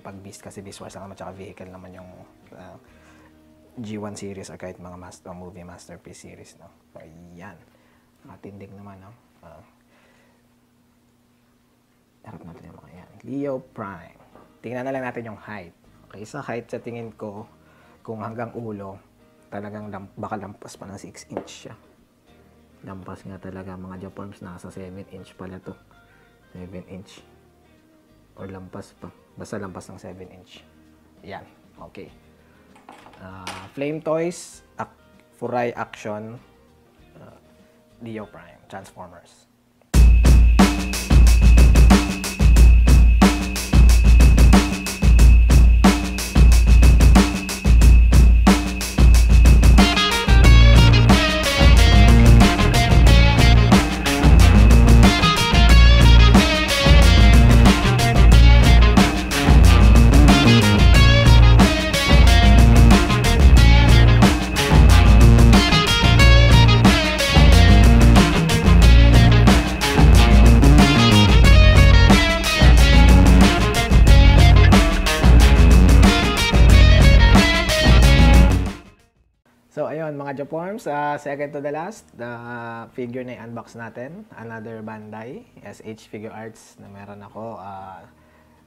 [SPEAKER 1] Pag beast kasi Beast Wars naman, tsaka vehicle naman yung G1 series or kahit mga movie masterpiece series, no? So, yan. Tindig naman, no? Harap natin yung mga yan. Leo Prime. Tingnan na lang natin yung height. Okay, sa height sa tingin ko, kung hanggang ulo, talagang baka lampas pa ng 6 inch siya. Lampas nga talaga mga Japorms, nasa 7 inch pala to. 7 inch. Or lampas pa. Basta lampas ng 7 inch. Yan. Okay. Flame Toys, Furai Action, Leo Prime, Transformers. So, ayun mga Japorms, second to the last, the figure na i-unbox natin. Another Bandai, SH Figure Arts na meron ako.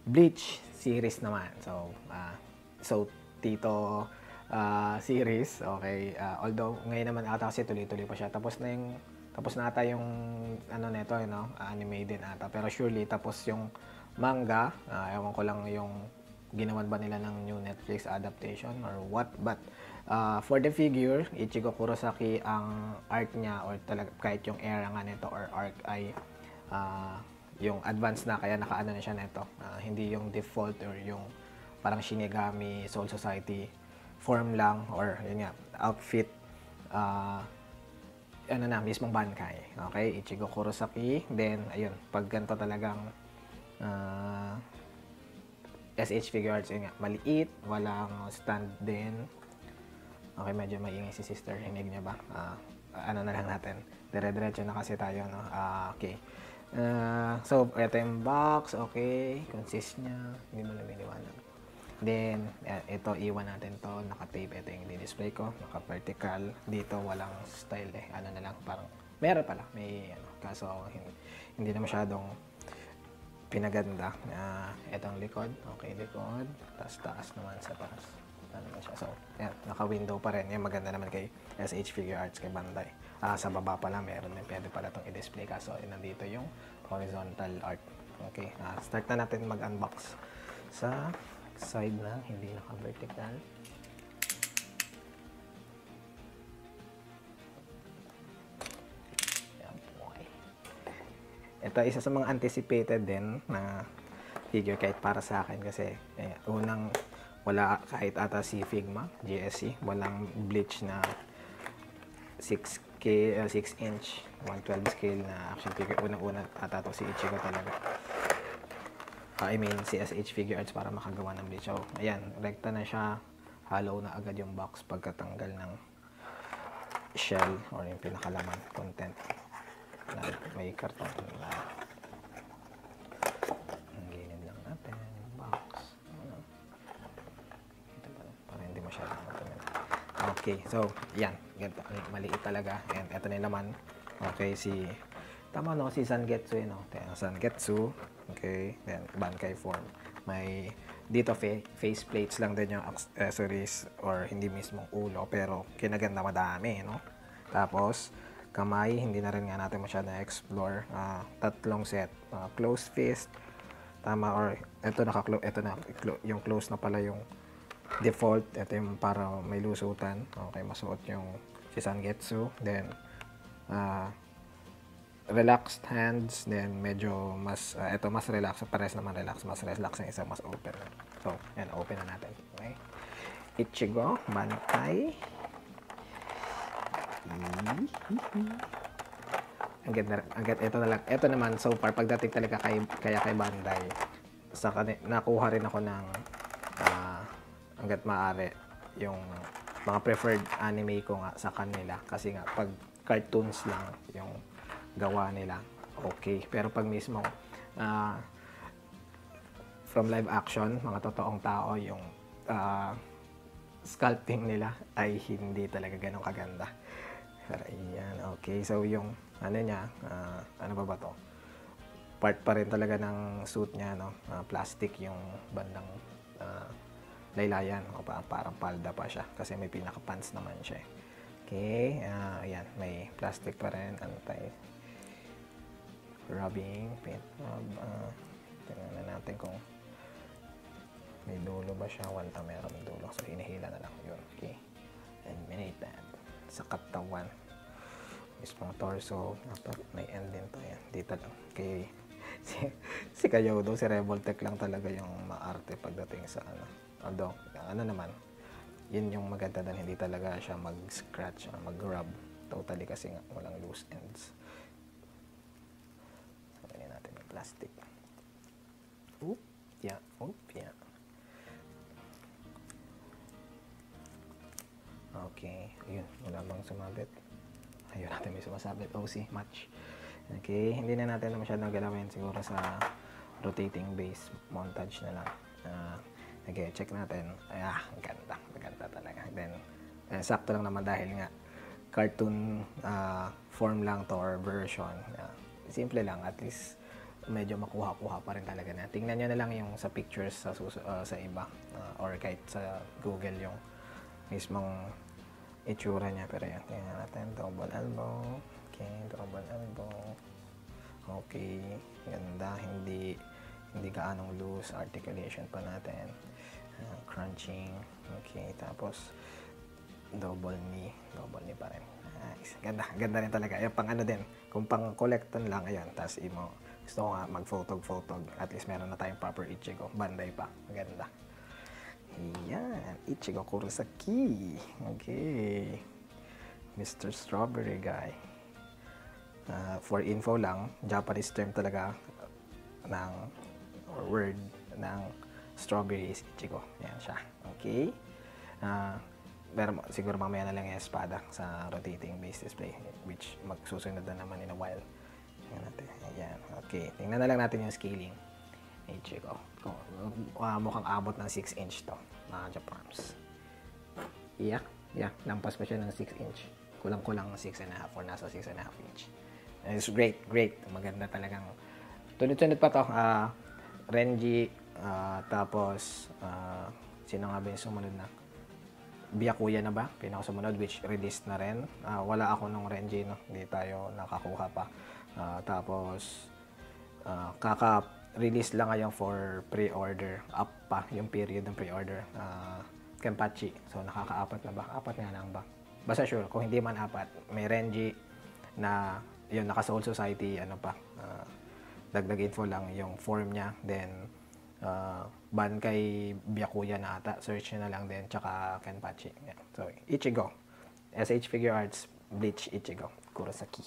[SPEAKER 1] Bleach series naman. So Tito series, okay. Although, ngayon naman ata kasi tuloy-tuloy pa siya. Tapos na ata yung ano nito, anime din ata. Pero surely, tapos yung manga, ewan ko lang yung ginawan ba nila ng new Netflix adaptation or what, but for the figure, Ichigo Kurosaki ang art niya or talaga kahit yung era nga nito or arc ay yung advanced na, kaya nakaano na siya nito. Hindi yung default or yung parang Shinigami Soul Society form lang or yun nga, outfit mismong Bankai. Okay, Ichigo Kurosaki. Then, ayun, pag ganito talagang SH Figure Arts, yun nga, maliit, walang stand din. Okay, medyo maingay si sister. Hinig niya ba? Ano na lang natin. Dire-diretso na kasi tayo, no? Okay. So, ito yung box. Okay. Consist niya. Hindi mo lang niliwanag. Then, ito, iwan natin to. Naka-tape. Ito yung display ko. Naka-vertical. Dito, walang style eh. Ano na lang, parang, meron pala. May, kaso, hindi na masyadong pinaganda. Itong likod. Okay, likod. Tapos, taas naman sa taas. Ano naman siya. So, yan. Naka-window pa rin. Yan, maganda naman kay SH Figure Arts, kay Bandai. Sa baba pala, meron din. Pwede pala itong i-display. Kaso, nandito yung horizontal art. Okay, start na natin mag-unbox sa side na, hindi naka-vertical. Yan po. Ito, isa sa mga anticipated din na figure kahit para sa akin kasi unang wala kahit ata si Figma, GSC, walang bleach na 6-inch, 112 scale na action figure. Unang-una ata to si Ichigo talaga. I mean, si SH Figure Arts para makagawa ng bleach. So, ayan, rekta na siya. Hollow na agad yung box pagkatanggal ng shell or yung pinakalaman content. May karton na. Ang gilid lang natin yung box. Ito ba? Para hindi masyadong matagal. Okay, so, yan. Maliit talaga. And ito na naman. Okay, tama no, si Zangetsu, Zangetsu. Okay, then Bankai form. May dito face plates lang din yung accessories or hindi mismong ulo pero kinaganda madami, no? Tapos kamay, hindi na rin nga natin masyado na-explore. Tatlong set, closed fist, tama, or ito yung close na pala yung default. Ito yung para may lusutan. Okay, masuot yung si Zangetsu. Then relaxed hands, then medyo mas ito mas relax, pares naman relax, mas relax yung isa, mas open. So, yan, open na natin. Okay. Ichigo Bankai. Ito na lang. Ito naman so far pagdating talaga kay Bandai. Nakuha rin ako ng hangga't maaari yung mga preferred anime ko nga sa kanila kasi nga pag cartoons lang yung gawa nila, okay. Pero pag mismo from live action, mga totoong tao, yung sculpting nila ay hindi talaga ganun kaganda. Pero ayan, okay. So yung ano niya, ano ba to? Part pa rin talaga ng suit niya, no? Plastic yung bandang laylayan, o parang palda pa siya kasi may pinaka-pants naman siya. Okay, ayan, may plastic pa rin, rubbing, paint rub. Tingnan na natin kung may dulo ba siya. Wala, meron dulo. So, inihila na lang yun. Okay. Eliminate that. Sa katawan. Mismong torso. May end din to. Yan. Dito lang. Okay. Si Kyodo, si Revoltech lang talaga yung maarte pagdating sa Although, naman, yun yung maganda dahil hindi talaga siya mag-scratch or mag-rub. Totally kasi nga walang loose ends. Plastic. Oop, yeah. Okay, yun. Wala bang sumabit? Ayun natin may sumasabit. OC, match. Okay, hindi na natin masyadong galawin siguro sa rotating base montage na lang. Okay, check natin. Ang ganda. Maganda talaga. Then, sakto lang naman dahil nga cartoon form lang to or version. Simple lang. At least, medyo makuha-kuha pa rin talaga na. Tingnan nyo na lang yung sa pictures sa iba or kahit sa Google yung mismong itsura niya. Pero yan, tingnan natin. Double elbow. Okay, double elbow. Okay, ganda. Hindi gaanong loose. Articulation pa natin. Crunching. Okay, tapos double knee pa rin. Nice. Ganda rin talaga. Yung pang din, kung pang collecton lang, ayan, tapos gusto ko nga mag-photog. At least meron na tayong proper Ichigo. Bandai pa. Maganda. Ayan. Ichigo Kurosaki. Okay. Mr. Strawberry guy. For info lang, Japanese term talaga ng word ng strawberry is Ichigo. Ayan siya. Okay. Pero siguro mamaya na lang yung espada sa rotating base display which magsusunod na naman in a while. Tingnan natin. Ayan. Okay. Tingnan na lang natin yung scaling. Ichigo mukhang abot ng 6 inch to, mga Japarms. Yeah, lampas pa siya ng 6 inch. Kulang-kulang 6.5 or nasa 6.5 inch. It's great. Maganda talagang. Tunod-tunod pa to. Renji, tapos, sino nga ba yung sumunod na? Byakuya na ba? Pinakasumunod, which released na rin. Wala ako nung Renji, no? Hindi tayo nakakuha pa. Tapos, kaka-release lang ngayon for pre-order. Up pa yung period ng pre-order. Kenpachi. So, nakaka-4 na ba? 4 nga lang ba? Basta sure, kung hindi man 4, may Renji na yun, naka-Soul Society, dagdag info lang yung form niya. Then, ban kay Byakuya na ata. Search nyo na lang din. Tsaka Kenpachi. Yeah. So, Ichigo. SH Figure Arts, Bleach Ichigo. Kurosaki.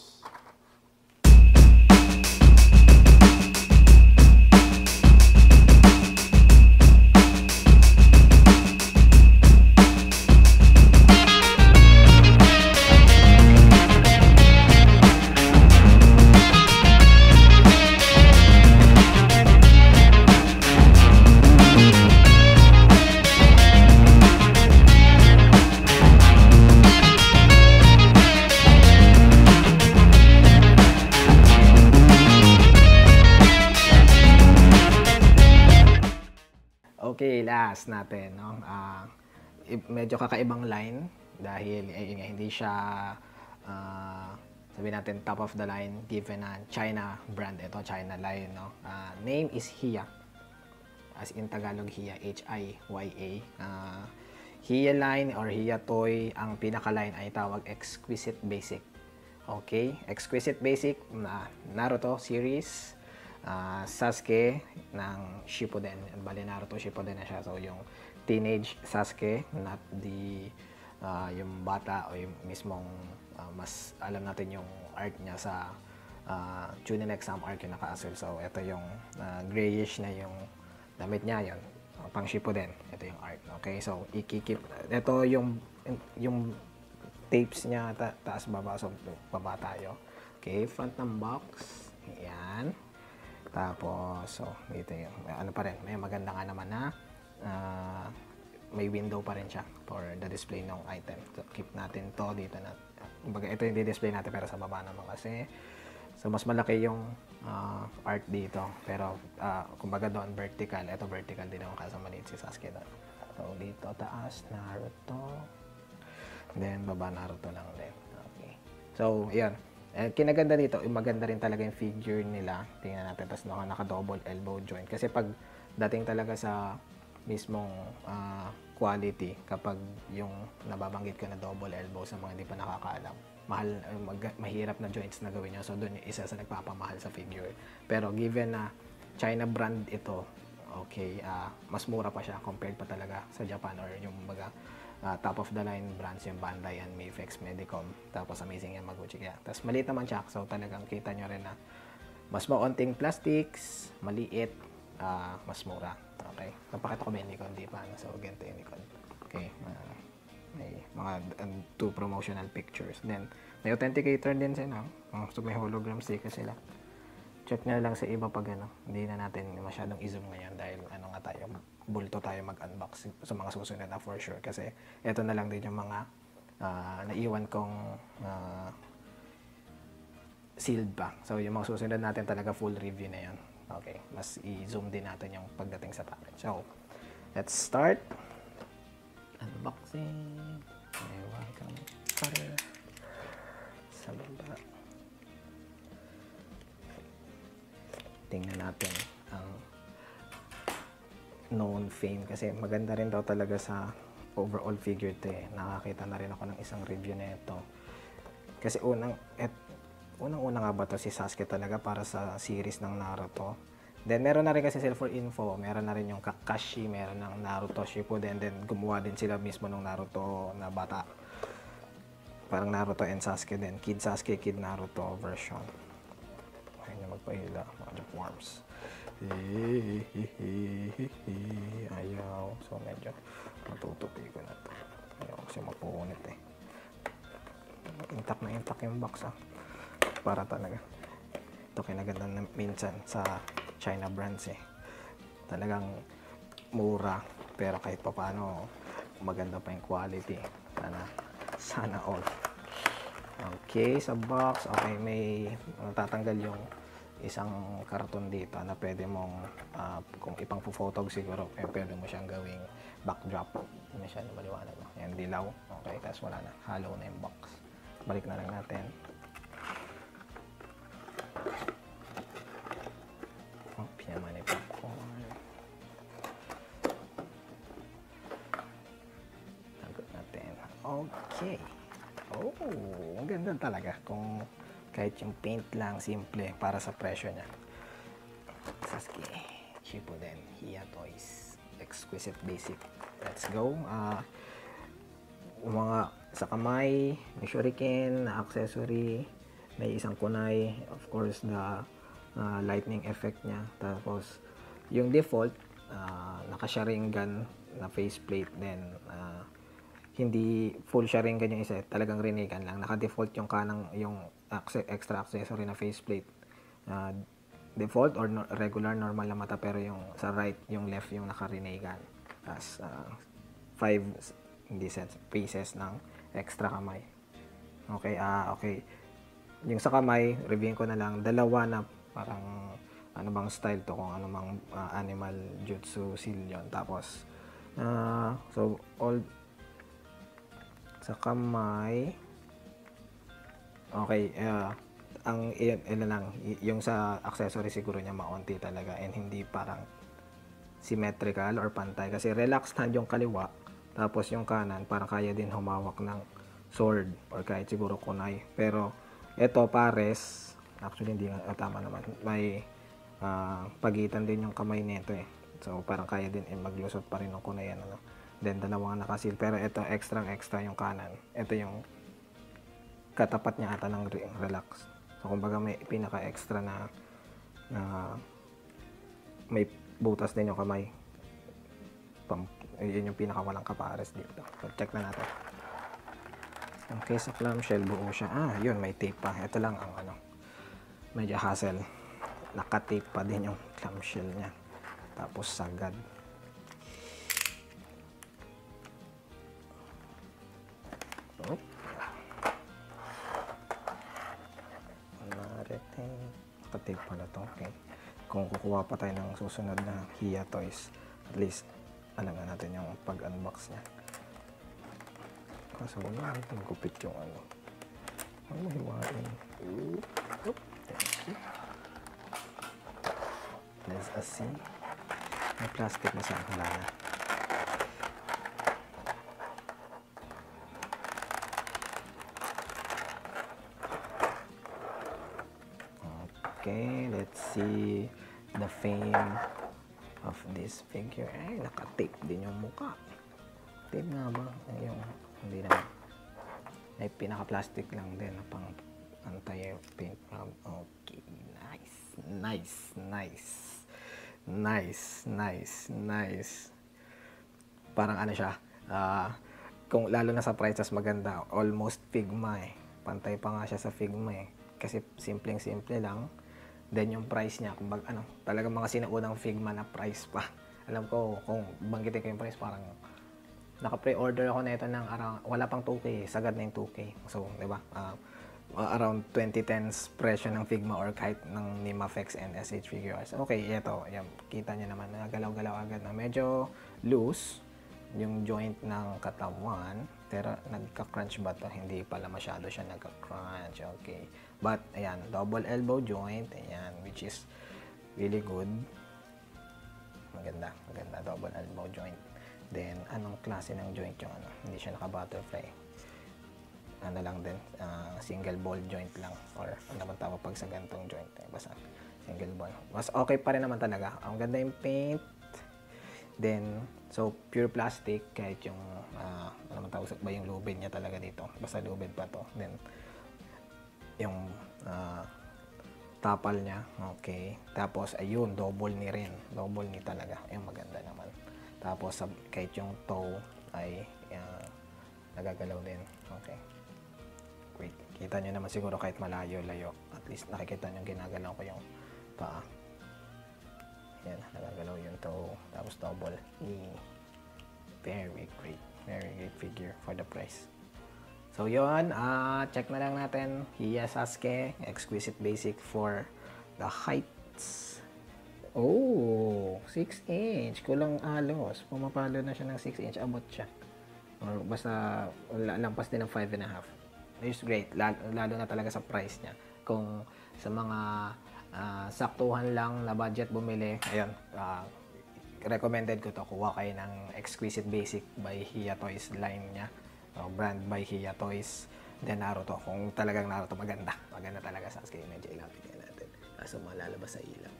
[SPEAKER 1] Okay, last natin, no? Medyo kakaibang line dahil hindi siya sabihin natin top of the line given na China brand, ito China line, no? Name is Hiya, as in Tagalog Hiya, H-I-Y-A. Hiya line or Hiya toy, ang pinaka line ay tawag Exquisite Basic. Okay, Exquisite Basic na Naruto series, Sasuke ng Shippuden. Bali, Naruto Shippuden na siya. So, yung teenage Sasuke, not the yung bata o yung mismong mas alam natin yung arc niya sa Chunin exam arc yung naka-assul. So, ito yung grayish na yung damit niya, yun. Pang Shippuden. Ito yung arc. Okay, so, ikikip. Ito yung tapes niya, taas baba. So, baba tayo. Okay, front ng box. Ayan. Tapos, so, dito yung, ano pa rin, may maganda nga naman na may window pa rin siya for the display ng item. So, keep natin to dito na. Kumbaga, ito yung di-display natin pero sa baba naman kasi. So, mas malaki yung art dito. Pero, kumbaga doon, vertical. Ito vertical din naman kasi maliit si Sasuke doon. So, dito, taas, Naruto. Then, baba, Naruto lang din. Okay. So, yan. Kinaganda dito, maganda rin talaga yung figure nila. Tingnan natin, tapos naka-double elbow joint. Kasi pag dating talaga sa mismong quality, kapag yung nababanggit ko na double elbow sa mga hindi pa nakakaalam, mahirap na joints na gawin nyo. So, doon yung isa sa nagpapamahal sa figure. Pero given na China brand ito, okay, mas mura pa siya compared pa talaga sa Japan or yung baga top of the line brands yung Bandai and Mafex, Medicom, tapos Amazing Yamaguchi. Kaya, tapos maliit naman siya, so talagang kita nyo rin na mas maunting plastics, maliit, mas mura. Okay, napakita ko ba yung Nikon? Di pa, so ganito yung Nikon. Okay, may mga two promotional pictures. Then, may authenticator din sila. So, may hologram sticker sila. Check nyo lang sa iba pag hindi na natin masyadong i-zoom ngayon dahil tayo, bulto tayo mag-unbox sa mga susunod na for sure. Kasi ito na lang din yung mga naiwan kong sealed pa. So yung mga susunod natin talaga full review na yan. Okay, mas i-zoom din natin yung pagdating sa package. So, let's start. Unboxing. Okay, welcome. Sa baba. Tingnan natin ang known fame kasi maganda rin daw talaga sa overall figure to eh. Nakakita na rin ako ng isang review na ito. Kasi unang-una nga ba to si Sasuke talaga para sa series ng Naruto. Then meron na rin kasi sila for info, meron na rin yung Kakashi, meron ng Naruto Shippuden, then gumawa din sila mismo ng Naruto na bata. Parang Naruto and Sasuke din. Kid Sasuke, Kid Naruto version. Ayun yung magpahila, mga worms. Ayaw. So, medyo matutupi ko na ito. Ayaw kasi mapunit eh. Intact na intact yung box Para talaga. Ito kinaganda na minsan sa China brands eh. talagang mura, pero kahit pa paano maganda pa yung quality. Sana all. Okay, sa box, okay, may tatanggal yung isang karton dito na pwede mong kung ipang photog siguro, pwede mo siyang gawing backdrop. Masyado maliwanag, no? Yan, dilaw. Okay, tapos wala na, hollow na yung box. Balik na lang natin. Pinaman yung popcorn. Lagot natin. Okay. Oh, ang ganda talaga. Kung kahit yung paint lang, simple, para sa presyo niya. Sasuke, Shippuden, Hiya Toys, Exquisite Basic. Let's go. Mga sa kamay, may shuriken, na accessory, may isang kunai, of course, the lightning effect niya. Tapos, yung default, naka-sharingan na faceplate din. Hindi full sharingan yung isa, talagang rinigan lang. Naka-default yung kanang, yung extra accessory na faceplate. Default or regular, normal na mata, pero yung sa right, yung left, yung naka-rinigan. As 5 pieces ng extra kamay. Okay, okay. Yung sa kamay, reviewin ko na lang, dalawa na parang ano bang style to, kung ano bang animal jutsu seal yun. Tapos, so all sa kamay, okay, ang lang, yung sa accessory siguro niya maunti talaga and hindi parang symmetrical or pantay kasi relaxed hand yung kaliwa, tapos yung kanan parang kaya din humawak ng sword or kahit siguro kunai. Pero ito pares, actually hindi tama naman, may pagitan din yung kamay nito eh. So parang kaya din maglusot pa rin ng kunai yan, ano. Then dalawang nakasil, pero ito extra yung kanan. Ito yung katapat niya ata ng relax. So kumbaga may pinaka extra na may butas din yung kamay. Yun yung pinaka walang kapares dito. So check na natin. Okay, sa clamshell buo siya. Yun, may tape pa. Ito lang ang ano, medyo hassle. Naka-tape pa din yung clamshell niya. Tapos sagad. Oh. Naka-tape pala to. Okay. Kung kukuha pa tayo ng susunod na Hiya Toys, at least alam na natin yung pag-unbox niya. Kaso wala natin gupit yung ano. Ano mo hiwain? Thank you. Let's see. May plastic na saan. Wala na. Okay, let's see the fame of this figure. Ay, naka-tape din yung mukha. Tape nga ba? Yung, hindi naman. May pinaka-plastic lang din pang anti-paint. Okay, nice. Parang ano siya, kung lalo na sa prices maganda, almost Figma eh. Pantay pa nga siya sa Figma eh. Kasi simpleng-simple lang. Then yung price niya, kung ano, talagang mga sinaunang Figma na price pa. Alam ko, kung banggitin ko yung price, parang naka-pre-order ako na ito ng around, wala pang 2K, sagad na yung 2K. So, di ba? Around 2010s presyo ng Figma or kahit ng Nimafex and SH Figures. Okay, ito, yan, kita niyo naman, nagalaw-galaw agad na. Medyo loose yung joint ng katawan, pero nagka-crunch ba to? Hindi pala masyado siya nagka-crunch. Okay. But, ayan, double elbow joint, ayan, which is really good. Maganda, double elbow joint. Then, anong klase ng joint yung ano? Hindi siya naka-butterfly. Ano lang din, single ball joint lang. Or, ano naman tawag pag sa gantong joint. Basta, single ball. Mas okay pa rin naman talaga. Ang ganda yung paint. Then, so, pure plastic. Kahit yung, ano naman tawag ba yung lubid niya talaga dito. Basta lubid pa to. Then, yung tapal niya. Okay. Tapos, ayun, double knee rin. Double knee talaga. Yung maganda naman. Tapos, kahit yung toe ay nagagalaw din. Okay. Wait. Kita nyo naman siguro kahit malayo-layo. At least nakikita nyo ginagalaw ko yung paa. Yan, nagagalaw yung toe. Tapos double knee. Very great. Very great figure for the price. So yun, check na lang natin. Hiya Sasuke, exquisite basic for the heights. Oh, 6 inch. Kulang alos. Pumapalo na siya ng 6 inch. Abot siya. Or basta lampas din ng 5.5. It's great. Lalo na talaga sa price niya. Kung sa mga saktuhan lang na budget bumili, ayun, recommended ko to. Kuha kayo ng Exquisite Basic by Hiya Toys line niya. Brand by Hiya Toys. Then Naruto. Kung talagang Naruto, maganda. Maganda talaga Sasuke. Medyo ilapit nga natin. Kaso malalabas sa ilaw.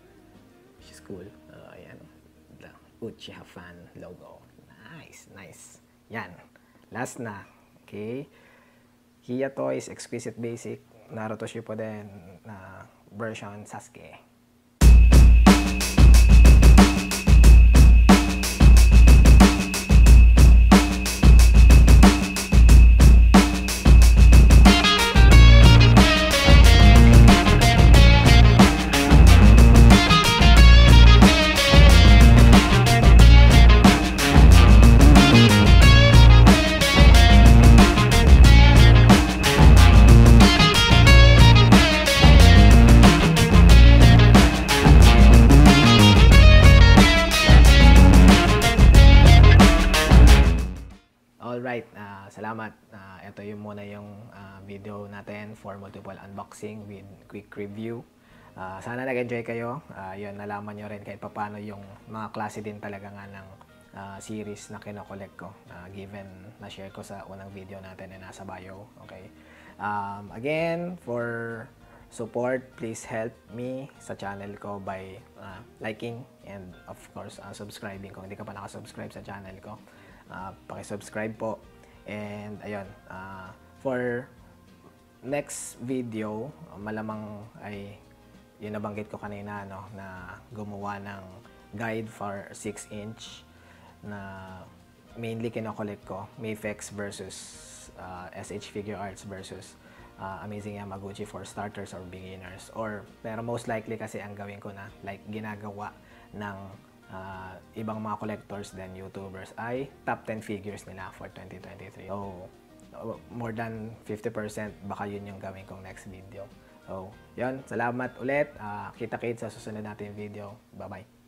[SPEAKER 1] Which is cool. Ayan. The Uchiha fan logo. Nice. Nice. Yan. Last na. Okay. Hiya Toys Exquisite Basic Naruto Shippuden version Sasuke. Alright, salamat. Ito yung muna yung video natin for multiple unboxing with quick review. Sana nag-enjoy kayo. Yun, nalaman nyo rin kahit paano yung mga klase din talaga nga ng series na kinokollect ko. Given na share ko sa unang video natin na nasa bio. Okay. Again, for support, please help me sa channel ko by liking and of course subscribing kung hindi ka pa nakasubscribe sa channel ko. Paki-subscribe po. And ayun, for next video, malamang ay yun nabanggit ko kanina, no, na gumawa ng guide for 6 inch na mainly kinokollect ko, Mafex versus SH Figure Arts versus Amazing Yamaguchi for starters or beginners. Pero most likely kasi ang gawin ko na, like ginagawa ng ibang mga collectors then YouTubers ay top 10 figures nila for 2023. So, more than 50% baka yun yung gawin kong next video. So, yun. Salamat ulit. Kita-kits sa susunod natin video. Bye-bye.